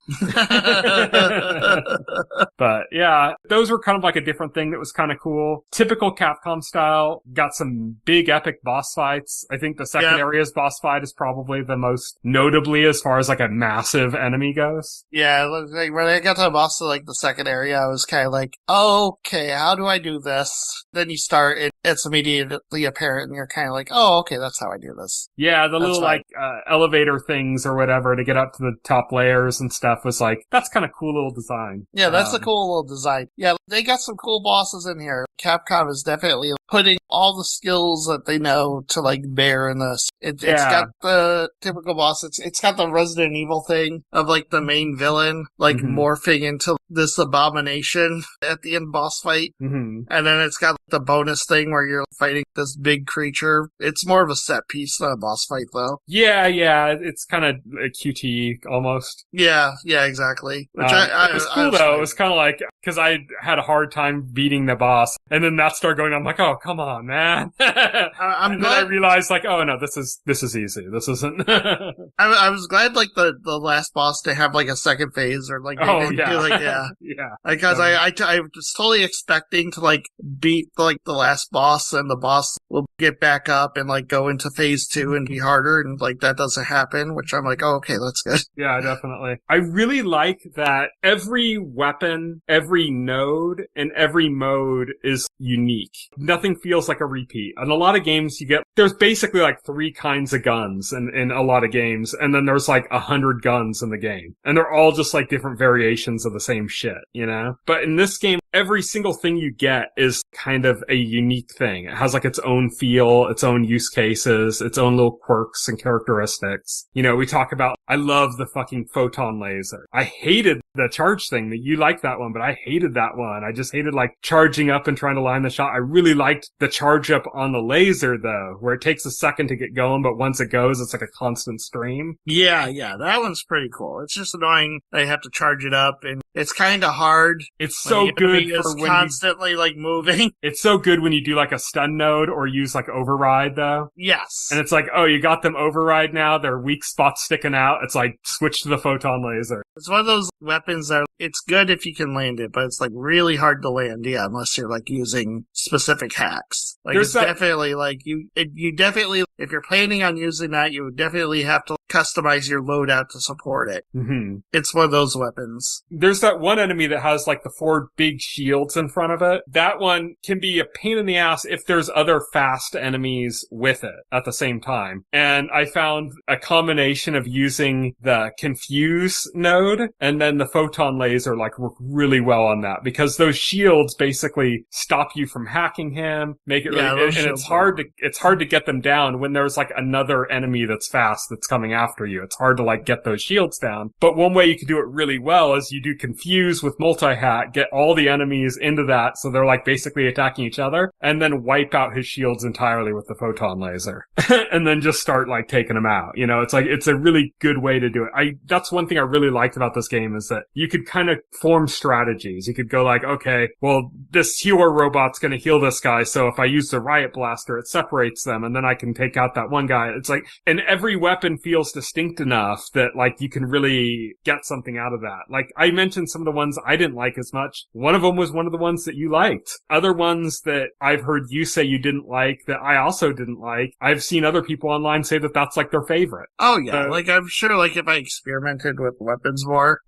But yeah, those were kind of like a different thing that was kind of cool. Typical Capcom style, got some big epic boss fights. I think the second area's boss fight is probably the most notably as far as like a massive enemy goes. Yeah, like when I got to the boss of like the second area, I was kind of like, okay, how do I do this? Then you start, it's immediately apparent and you're kind of like, oh, okay, that's how I do this. Yeah, the little like elevator things or whatever to get up to the top layers and stuff was like, that's kind of cool little design. Yeah, that's a cool little design. Yeah, they got some cool bosses in here. Capcom is definitely putting all the skills that they know to like bear in this. It's got the typical boss. It's got the Resident Evil thing of like the main villain like morphing into this abomination at the end boss fight. And then it's got the bonus thing where you're fighting this big creature. It's more of a set piece than a boss fight though. Yeah. It's kind of a QTE almost. Yeah, exactly. Which it was cool though. It was kind of like, cause I had a hard time beating the boss and then that started going, I'm like, oh, come on, man. And then I realized like, oh no, this is easy. This isn't. I was glad like the last boss to have like a second phase or like, because I was totally expecting to like beat like the last boss and the boss will get back up and like go into phase 2 and be harder and like that doesn't happen, which I'm like, oh, okay, that's good. Yeah, definitely. I really like that every weapon, every node, and every mode is is unique. Nothing feels like a repeat. In a lot of games there's basically like 3 kinds of guns in a lot of games, and then there's like 100 guns in the game. And they're all just like different variations of the same shit, you know? But in this game, every single thing you get is kind of a unique thing. It has like its own feel, its own use cases, its own little quirks and characteristics. You know, we talk about, I love the fucking photon laser. I hated the charge thing. That you like that one, but I hated that one. I just hated like charging up and trying to line the shot. I really liked the charge up on the laser though, where it takes a second to get going, but once it goes, it's like a constant stream. Yeah, that one's pretty cool. It's just annoying that you have to charge it up, and it's kind of hard. It's so good for when constantly like moving. It's so good when you do like a stun node or use like override though. Yes. And it's like, oh, you got them override now. Their weak spots sticking out. It's like switch to the photon laser. It's one of those weapons that it's good if you can land it, but it's like really hard to land. Yeah, unless you're like using specific hacks. Like it's definitely like you definitely, if you're planning on using that, you would definitely have to customize your loadout to support it. Mm-hmm. It's one of those weapons. There's that one enemy that has like the 4 big shields in front of it. That one can be a pain in the ass if there's other fast enemies with it at the same time. And I found a combination of using the confuse node and then the photon laser like work really well on that, because those shields basically stop you from hacking him, make it really, and it's hard to get them down when there's like another enemy that's fast that's coming after you. It's hard to like get those shields down. But one way you can do it really well is you do confuse with multi-hack, get all the enemies into that so they're like basically attacking each other, and then wipe out his shields entirely with the photon laser. And then just start like taking them out. You know, it's like, it's a really good way to do it. That's one thing I really liked about this game, is that you could kind of form strategies. You could go like, okay, well, this healer robot's gonna heal this guy, so if I use the riot blaster, it separates them, and then I can take out that one guy. It's like, and every weapon feels distinct enough that like you can really get something out of that. Like I mentioned some of the ones I didn't like as much. One of them was one of the ones that you liked. Other ones that I've heard you say you didn't like that I also didn't like, I've seen other people online say that that's like their favorite. Oh yeah, like I'm sure like if I experimented with weapons more,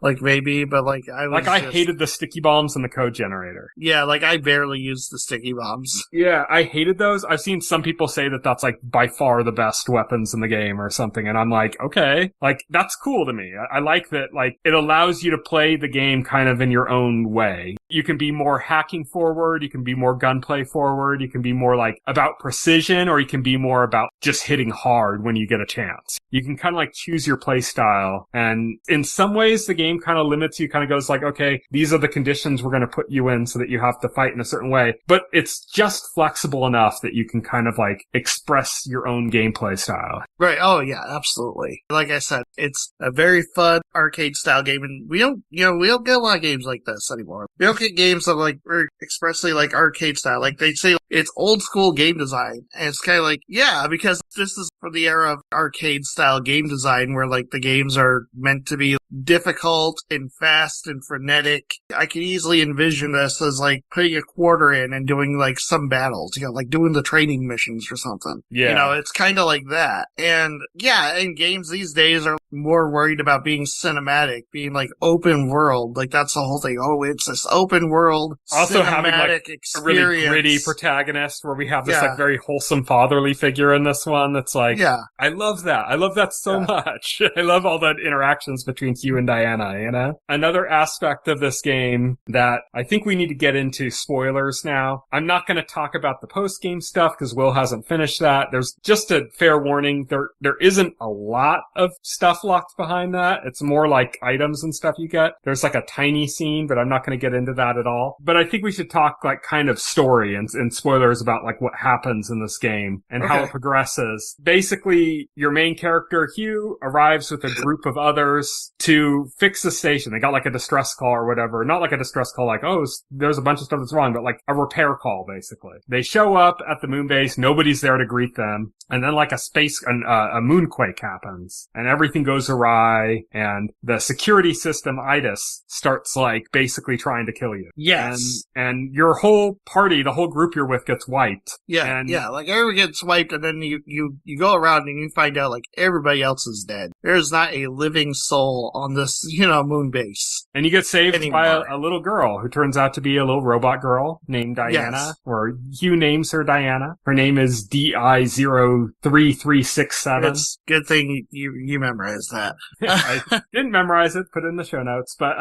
like maybe, but like I hated the sticky bombs and the code generator. Yeah, like I barely used the sticky bombs. Yeah, I hated those. I've seen some people say that that's like by far the best weapons in the game or something, and I'm like, okay, like that's cool to me. I like that, like it allows you to play the game kind of in your own way. You can be more hacking forward, you can be more gunplay forward, you can be more like about precision, or you can be more about just hitting hard when you get a chance. You can kind of like choose your play style, and in some ways the game kind of limits you, kind of goes like, okay, these are the conditions we're going to put you in so that you have to fight in a certain way, but it's just flexible enough that you can kind of like express your own gameplay style. Right. Oh yeah, absolutely. Like I said, it's a very fun arcade style game, and we don't get a lot of games like this anymore. We don't get games that like are expressly like arcade style. Like they say it's old school game design, and it's kind of like, yeah, because this is for the era of arcade style game design where like the games are meant to be difficult and fast and frenetic. I can easily envision this as like putting a quarter in and doing like some battles, like doing the training missions or something. Yeah. It's kind of like that. And yeah, and games these days are more worried about being cinematic, being like open world. Like that's the whole thing. Oh, it's this open world also cinematic having like experience. A really gritty protagonist where we have this like very wholesome fatherly figure in this one. That's like, I love that. I love that so much. I love all the interactions between Hugh and Diana, you know? Another aspect of this game that I think we need to get into spoilers now. I'm not going to talk about the post-game stuff because Will hasn't finished that. There's just a fair warning. There isn't a lot of stuff locked behind that. It's more like items and stuff you get. There's like a tiny scene, but I'm not going to get into that at all. But I think we should talk like kind of story and spoilers about like what happens in this game and how it progresses. Basically, your main character, Hugh, arrives with a group of others to fix the station. They got like a distress call or whatever. Not like a distress call like, oh, there's a bunch of stuff that's wrong, but like a repair call, basically. They show up at the moon base. Nobody's there to greet them. And then like a moon moonquake happens and everything goes awry and the security system IDIS starts like basically trying to kill you. Yes. And your whole party, the whole group you're with gets wiped. Yeah, like everyone gets wiped and then you go around and you find out like everybody else is dead. There's not a living soul on this, moon base. And you get saved anymore. by a little girl who turns out to be a little robot girl named Diana, or Hugh names her Diana. Her name is DI03367. It's good thing you memorized that. I didn't memorize it, put it in the show notes, but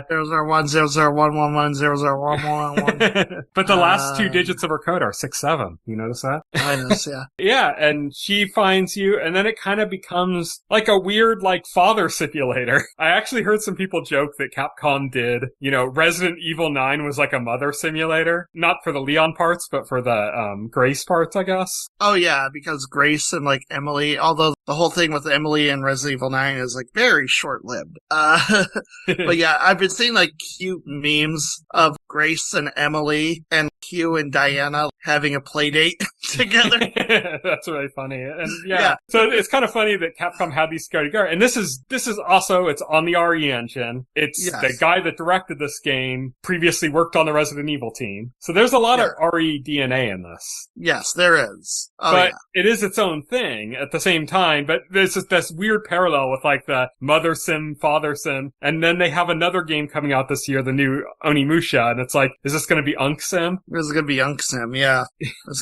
0010011100111. But the last two digits of her code are 67. You notice that? I notice, yeah. Yeah, and she finds you, and then it kind of becomes like a weird, like, father simulator. I actually heard some people joke that Capcom did, Resident Evil 9 was like a mother simulator. Not for the Leon parts, but for the Grace parts, I guess. Oh yeah, because Grace and like Emily, although the whole thing with Emily and Resident Evil 9 is like very short-lived. But yeah, I've been seeing like cute memes of Grace and Emily and Hugh and Diana having a play date together. That's really funny. And yeah. So it's kind of funny that Capcom had these security guards. And this is also, it's on the RE engine. It's the guy that directed this game previously worked on the Resident Evil team. So there's a lot of RE DNA in this. Yes, there is. But it is its own thing at the same time. But there's this weird parallel with like the mother sim, father sim. And then they have another game coming out this year, the new Onimusha. And it's like, is this going to be Unk Sim? This is going to be Unk Sim, yeah.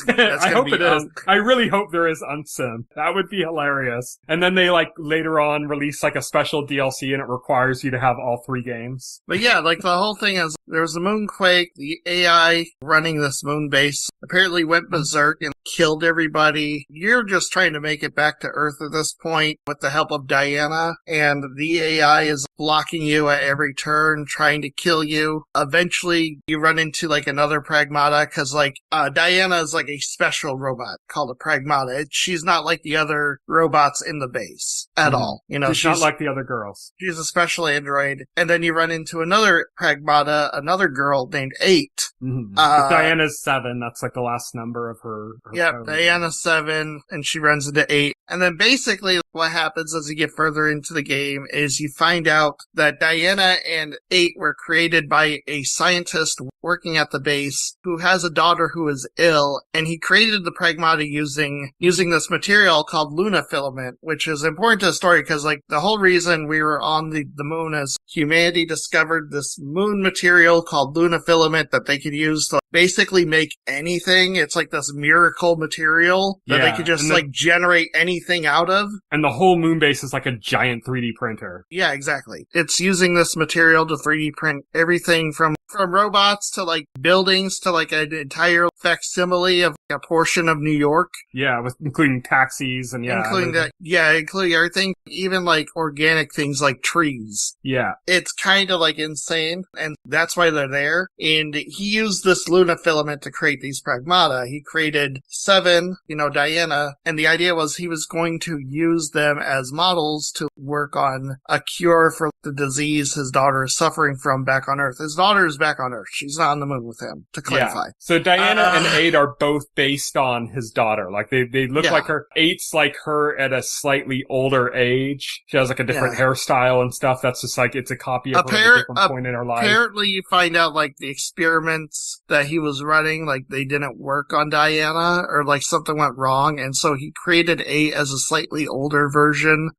I hope it is. I really hope there is Unk Sim. That would be hilarious. And then they like later on release like a special DLC and it requires you to have all 3 games. But yeah, like the whole thing is there was a moonquake. The AI running this moon base apparently went berserk and killed everybody. You're just trying to make it back to Earth at this point with the help of Diana, and the AI is blocking you at every turn, trying to kill you. Eventually, you run into like another Pragmata, because like Diana is like a special robot called a Pragmata. She's not like the other robots in the base at all. She's not like the other girls. She's a special android. And then you run into another Pragmata, another girl named 8. Mm-hmm. Diana's 7. That's like the last number of her Yep, Diana's 7, and she runs into 8. And then basically what happens as you get further into the game is you find out that Diana and 8 were created by a scientist working at the base who has a daughter who is ill, and he created the Pragmata using this material called Luna filament, which is important to the story because like the whole reason we were on the moon is humanity discovered this moon material called Luna filament that they could use to basically make anything. It's like this miracle material that they could just like generate anything out of. And the whole moon base is like a giant 3D printer. Yeah, exactly. It's using this material to 3D print everything from robots to like buildings to like an entire facsimile of a portion of New York. Yeah, including taxis and including everything, even like organic things like trees. Yeah. It's kind of like insane, and that's why they're there. And he used this Luna filament to create these Pragmata. He created 7, Diana, and the idea was he was going to use them as models to work on a cure for the disease his daughter is suffering from back on Earth. His daughter is back on Earth. She's not on the moon with him, to clarify. Yeah. So Diana and 8 are both based on his daughter. Like they look like her. 8's like her at a slightly older age. She has like a different hairstyle and stuff. That's just like it's a copy of her at a different point in her life. Apparently you find out like the experiments that he was running, like they didn't work on Diana, or like something went wrong, and so he created 8 as a slightly older version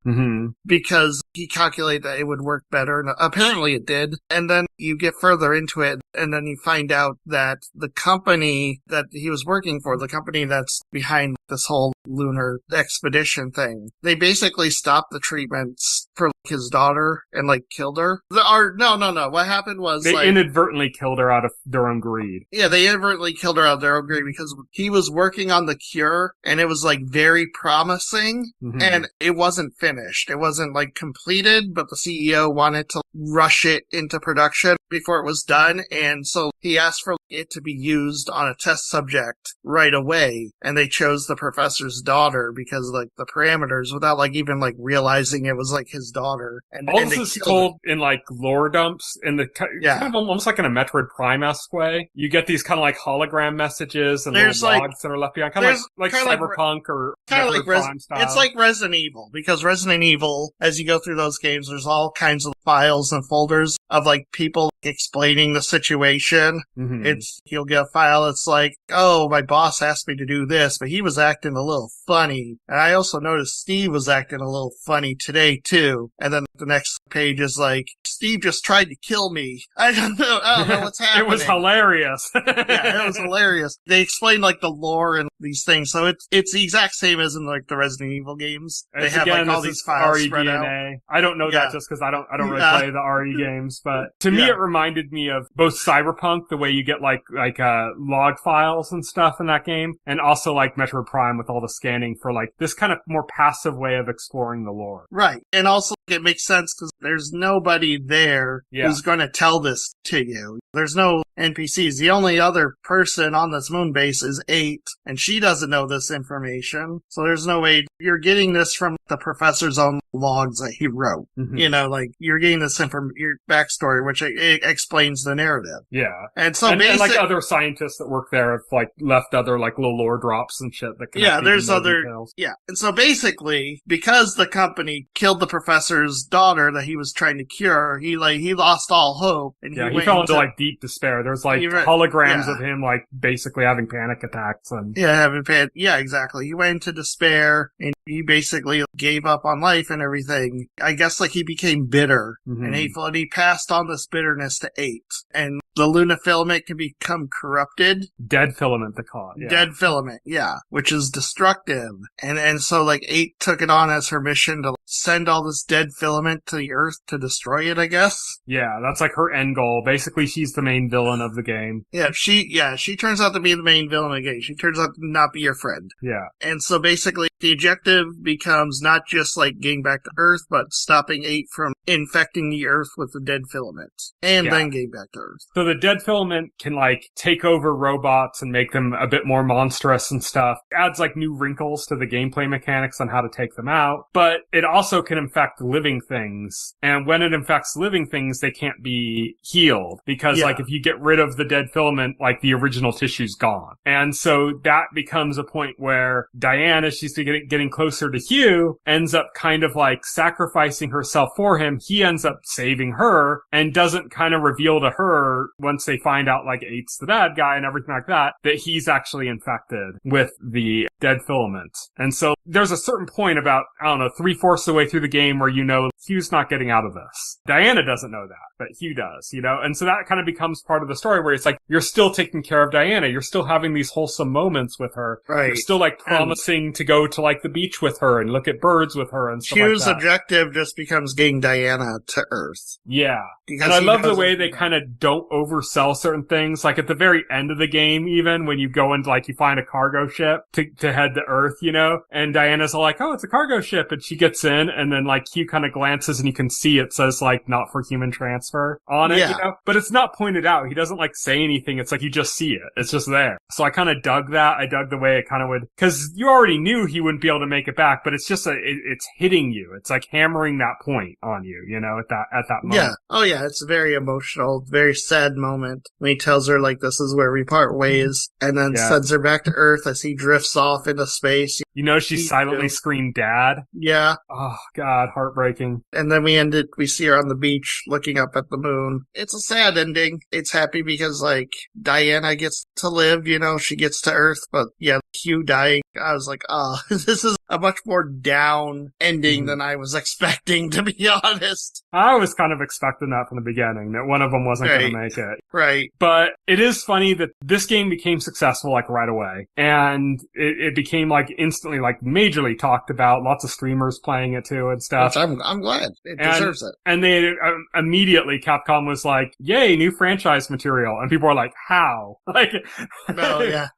because he calculated that it would work better, and apparently it did. And then you get further into it, and then you find out that the company that he was working for, the company that's behind this whole lunar expedition thing, they basically stopped the treatments for his daughter and like killed her. No. What happened was they inadvertently killed her out of their own greed. Yeah, they inadvertently killed her out of their own greed because he was working on the cure and it was like very promising and it wasn't finished. It wasn't like completed, but the CEO wanted to rush it into production before it was done, and so he asked for it to be used on a test subject right away, and they chose the professor's daughter because like the parameters without like even like realizing it was like his daughter. And all this is told in like lore dumps in the kind of almost like in a Metroid Prime-esque way. You get these kind of like hologram messages and there's little like, logs that are left behind, kind of like Cyberpunk or kind of Metroid like Prime style. It's like Resident Evil, because Resident Evil, as you go through those games, there's all kinds of files and folders of like people explaining the situation. Mm-hmm. You'll get a file. It's like, oh, my boss asked me to do this, but he was acting a little funny. And I also noticed Steve was acting a little funny today too. And then the next page is like, Steve just tried to kill me. I don't know what's happening. It was hilarious. Yeah, it was hilarious. They explain like the lore and these things, so it's the exact same as in like the Resident Evil games. They have like all these files spread out. I don't know that just because I don't really play the RE games, but to me it reminded me of both Cyberpunk, the way you get like log files and stuff in that game, and also like Metroid Prime with all the scanning for like this kind of more passive way of exploring the lore. Right, and also it makes sense because there's nobody there who's going to tell this to you. There's no NPCs. The only other person on this moon base is 8, and she doesn't know this information. So there's no way you're getting this from the professor's own logs that he wrote. Mm-hmm. You know, like you're getting this from your backstory, which it explains the narrative. Yeah. And so and like other scientists that work there have like left other like little lore drops and shit that can there's other details. And so basically, because the company killed the professor's daughter that he was trying to cure, he lost all hope, and he fell into like deep despair. There's like holograms of him like basically having panic attacks and exactly. He went into despair and he basically gave up on life and everything. I guess like he became bitter and hateful, and he passed on this bitterness to 8. And the Luna filament can become corrupted. Dead filament, they call it. Yeah. Dead filament, which is destructive. And so like 8 took it on as her mission to send all this dead filament to the Earth to destroy it, I guess. Yeah, that's like her end goal. Basically, she's the main villain of the game. Yeah, she turns out to be the main villain of the game. She turns out to not be your friend. Yeah. And so basically, the objective becomes not just like getting back to Earth, but stopping 8 from infecting the Earth with the dead filament. And then getting back to Earth. So the dead filament can like take over robots and make them a bit more monstrous and stuff. It adds like new wrinkles to the gameplay mechanics on how to take them out. But it also can infect living things. And when it infects living things, they can't be healed. Because like if you get rid of the dead filament, like the original tissue's gone. And so that becomes a point where Diane, as she's getting closer to Hugh, ends up kind of like sacrificing herself for him. He ends up saving her and doesn't kind of reveal to her once they find out like 8's the bad guy and everything like that he's actually infected with the dead filament. And so there's a certain point about, I don't know, 3/4 of the way through the game where you know Hugh's not getting out of this. Diana doesn't know that, but Hugh does, you know? And so that kind of becomes part of the story where it's like, you're still taking care of Diana. You're still having these wholesome moments with her. Right. You're still like promising to go to like the beach with her and look at birds with her and stuff like that. Hugh's objective just becomes getting Diana to Earth. Yeah. Because and I love the way they kind of don't oversell certain things. Like at the very end of the game, even when you go into like, you find a cargo ship to head to Earth, you know, and Diana's all like, oh, it's a cargo ship. And she gets in and then like Hugh kind of glances and you can see it says like not for human transfer on it, you know, but it's not pointed out. He doesn't like say anything. It's like you just see it. It's just there. So I kind of dug that. I dug the way it kind of would, cause you already knew he wouldn't be able to make it back, but it's just it's hitting you. It's like hammering that point on you, you know, at that moment. Yeah. Oh yeah. It's a very emotional, very sad moment when he tells her like, this is where we part ways, and then sends her back to Earth as he drifts off into space. You know, she silently screamed dad. Yeah. Oh God, heartbreaking. And then we see her on the beach looking up at the moon. It's a sad ending. It's happy because like Diana gets to live, you know, she gets to Earth, but Hugh dying. I was like, this is a much more down ending than I was expecting, to be honest. I was kind of expecting that from the beginning, that one of them wasn't going to make it. Right. But it is funny that this game became successful like right away. And it became like instantly like majorly talked about, lots of streamers playing it too and stuff. Which I'm glad. It deserves it. And they immediately, Capcom was like, yay, new franchise material. And people are like, how? Like,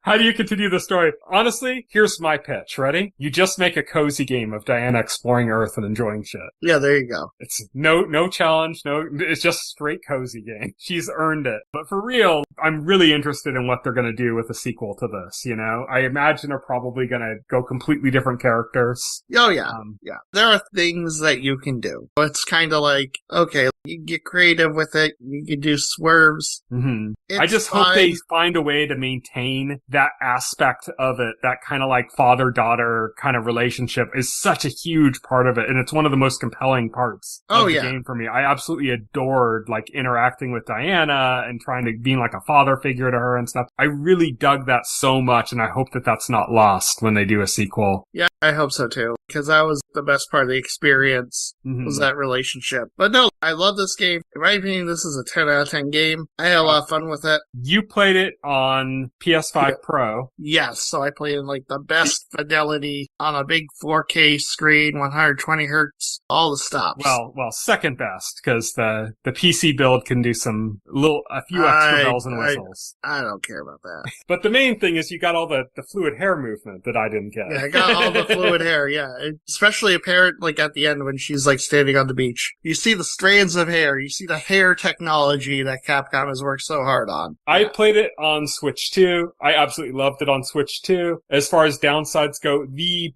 how do you continue the story? Honestly, here's my pitch. Ready? You just Let's make a cozy game of Diana exploring Earth and enjoying shit. Yeah, there you go. It's no challenge, it's just straight cozy game. She's earned it. But for real, I'm really interested in what they're gonna do with a sequel to this, you know? I imagine they're probably gonna go completely different characters. Oh, yeah. Yeah. There are things that you can do. It's kind of like, okay, you can get creative with it. You can do swerves. Mm-hmm. I just hope they find a way to maintain that aspect of it, that kind of like father-daughter kind of relationship is such a huge part of it, and it's one of the most compelling parts of the game for me. I absolutely adored like interacting with Diana and trying to being like a father figure to her and stuff. I really dug that so much, and I hope that that's not lost when they do a sequel. Yeah, I hope so too, because that was the best part of the experience, was that relationship. But no, I love this game. In my opinion, this is a 10 out of 10 game. I had a lot of fun with it. You played it on PS5 Pro. Yes, so I played in like the best fidelity on a big 4K screen, 120 hertz, all the stops. Well, second best, because the PC build can do a few extra bells and whistles. I don't care about that. But the main thing is you got all the fluid hair movement that I didn't get. Yeah, I got all the fluid hair, yeah. Especially apparent like at the end when she's like standing on the beach. You see the strands of hair, you see the hair technology that Capcom has worked so hard on. I played it on Switch 2. I absolutely loved it on Switch 2. As far as downsides go,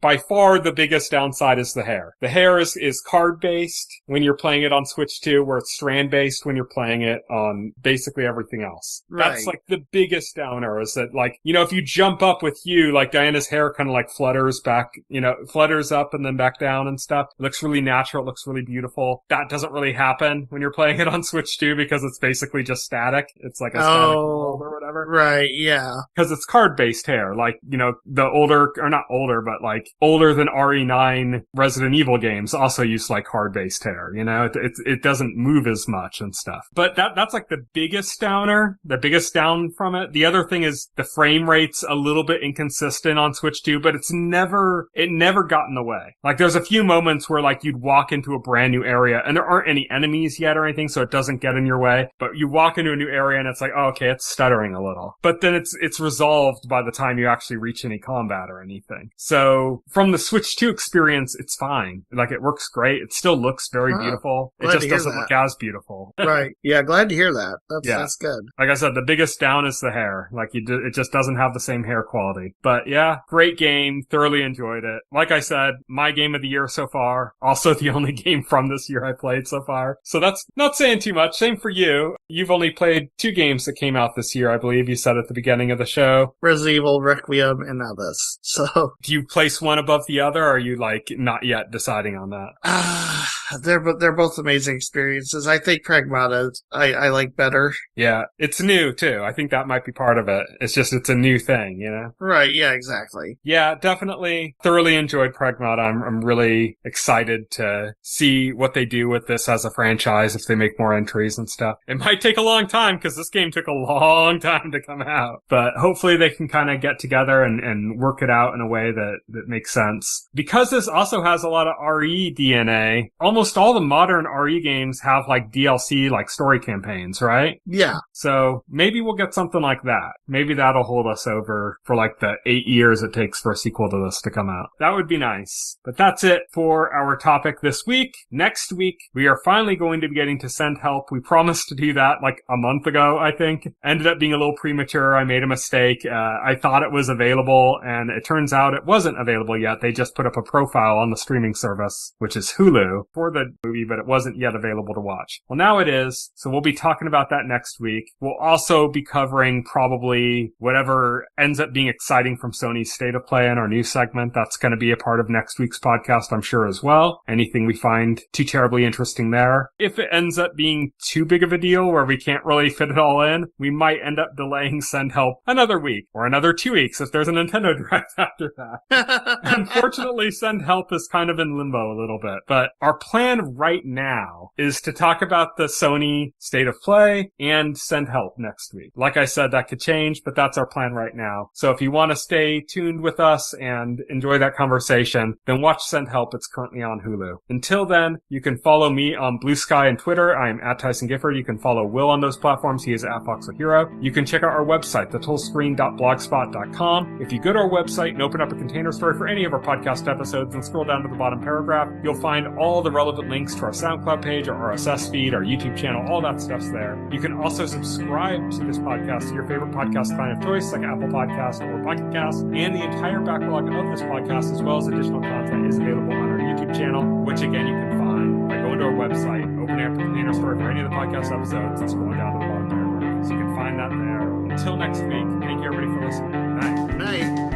by far the biggest downside is the hair. The hair is card-based when you're playing it on Switch 2, where it's strand-based when you're playing it on basically everything else. Right. That's like the biggest downer, is that like, you know, if you jump up with you, like Diana's hair kind of like flutters back, you know, flutters up and then back down and stuff. It looks really natural. It looks really beautiful. That doesn't really happen when you're playing it on Switch 2 because it's basically just static. It's like a static world or whatever. Right, yeah. Because it's card-based hair. Like, you know, the older than RE9 Resident Evil games also use like card-based hair, you know? It doesn't move as much and stuff. But that's like the biggest downer, the biggest down from it. The other thing is the frame rate's a little bit inconsistent on Switch 2, but it never got in the way. Like there's a few moments where like you'd walk into a brand new area and there aren't any enemies yet or anything, so it doesn't get in your way. But you walk into a new area and it's like, oh, okay, it's stuttering a little. But then it's resolved by the time you actually reach any combat or anything. So from the Switch 2 experience, it's fine. Like it works great. It still looks very beautiful. It just doesn't look as beautiful. Right. Yeah, glad to hear that. That's good. Like I said, the biggest down is the hair. Like it just doesn't have the same hair quality. But yeah, great game. Thoroughly enjoyed it. Like I said, my game of the year so far. Also the only game from this year I played so far. So that's not saying too much. Same for you. You've only played 2 games that came out this year, I believe you said at the beginning of the show. Resident Evil, Requiem, and now this. So do you place one above the other, or are you like not yet deciding on that? They're both amazing experiences. I think Pragmata I like better. Yeah, it's new too. I think that might be part of it. It's a new thing, you know? Right, yeah, exactly. Yeah, definitely thoroughly enjoyed Pragmata. I'm really excited to see what they do with this as a franchise, if they make more entries and stuff. It might take a long time because this game took a long time to come out, but hopefully they can kind of get together and work it out in a way that makes sense. Because this also has a lot of RE DNA, almost all the modern RE games have like DLC, like story campaigns, right? Yeah. So maybe we'll get something like that. Maybe that'll hold us over for like the 8 years it takes for a sequel to this to come out. That would be nice. But that's it for our topic this week. Next week, we are finally going to be getting to Send Help. We promised to do that like a month ago, I think. Ended up being a little premature. I made a mistake. I thought it was available, and it turns out it wasn't available yet. They just put up a profile on the streaming service, which is Hulu, for the movie, but it wasn't yet available to watch. Well, now it is, so we'll be talking about that next week. We'll also be covering probably whatever ends up being exciting from Sony's State of Play in our news segment. That's going to be a part of next week's podcast, I'm sure, as well. Anything we find too terribly interesting there. If it ends up being too big of a deal where we can't really fit it all in, we might end up delaying Send Help another week or another 2 weeks if there's a Nintendo Direct after that. Unfortunately, Send Help is kind of in limbo a little bit, but our plan plan right now is to talk about the Sony State of Play and send help next week. Like I said, that could change, but that's our plan right now. So if you want to stay tuned with us and enjoy that conversation, then watch Send Help. It's currently on Hulu. Until then, you can follow me on Blue Sky and Twitter. I'm at Tyson Gifford. You can follow Will on those platforms. He is at Foxel Hero. You can check out our website, thetotallscreen.blogspot.com. If you go to our website and open up a container story for any of our podcast episodes and scroll down to the bottom paragraph, you'll find all the relevant links to our SoundCloud page, our RSS feed, our YouTube channel, all that stuff's there. You can also subscribe to this podcast to your favorite podcast client of choice, like Apple Podcasts or Pocket Casts, and the entire backlog of this podcast, as well as additional content, is available on our YouTube channel, which again you can find by going to our website, opening up a container story for any of the podcast episodes, and scrolling down to the bottom paragraph. So you can find that there. Until next week, thank you everybody for listening. Good night.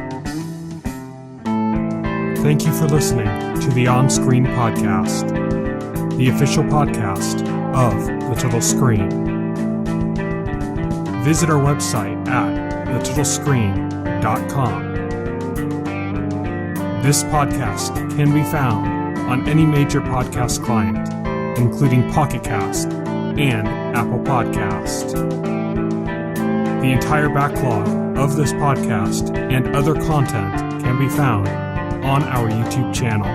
Thank you for listening to the OnScreen podcast, the official podcast of The Total Screen. Visit our website at thetotalscreen.com. This podcast can be found on any major podcast client, including Pocket Cast and Apple Podcast. The entire backlog of this podcast and other content can be found on our YouTube channel.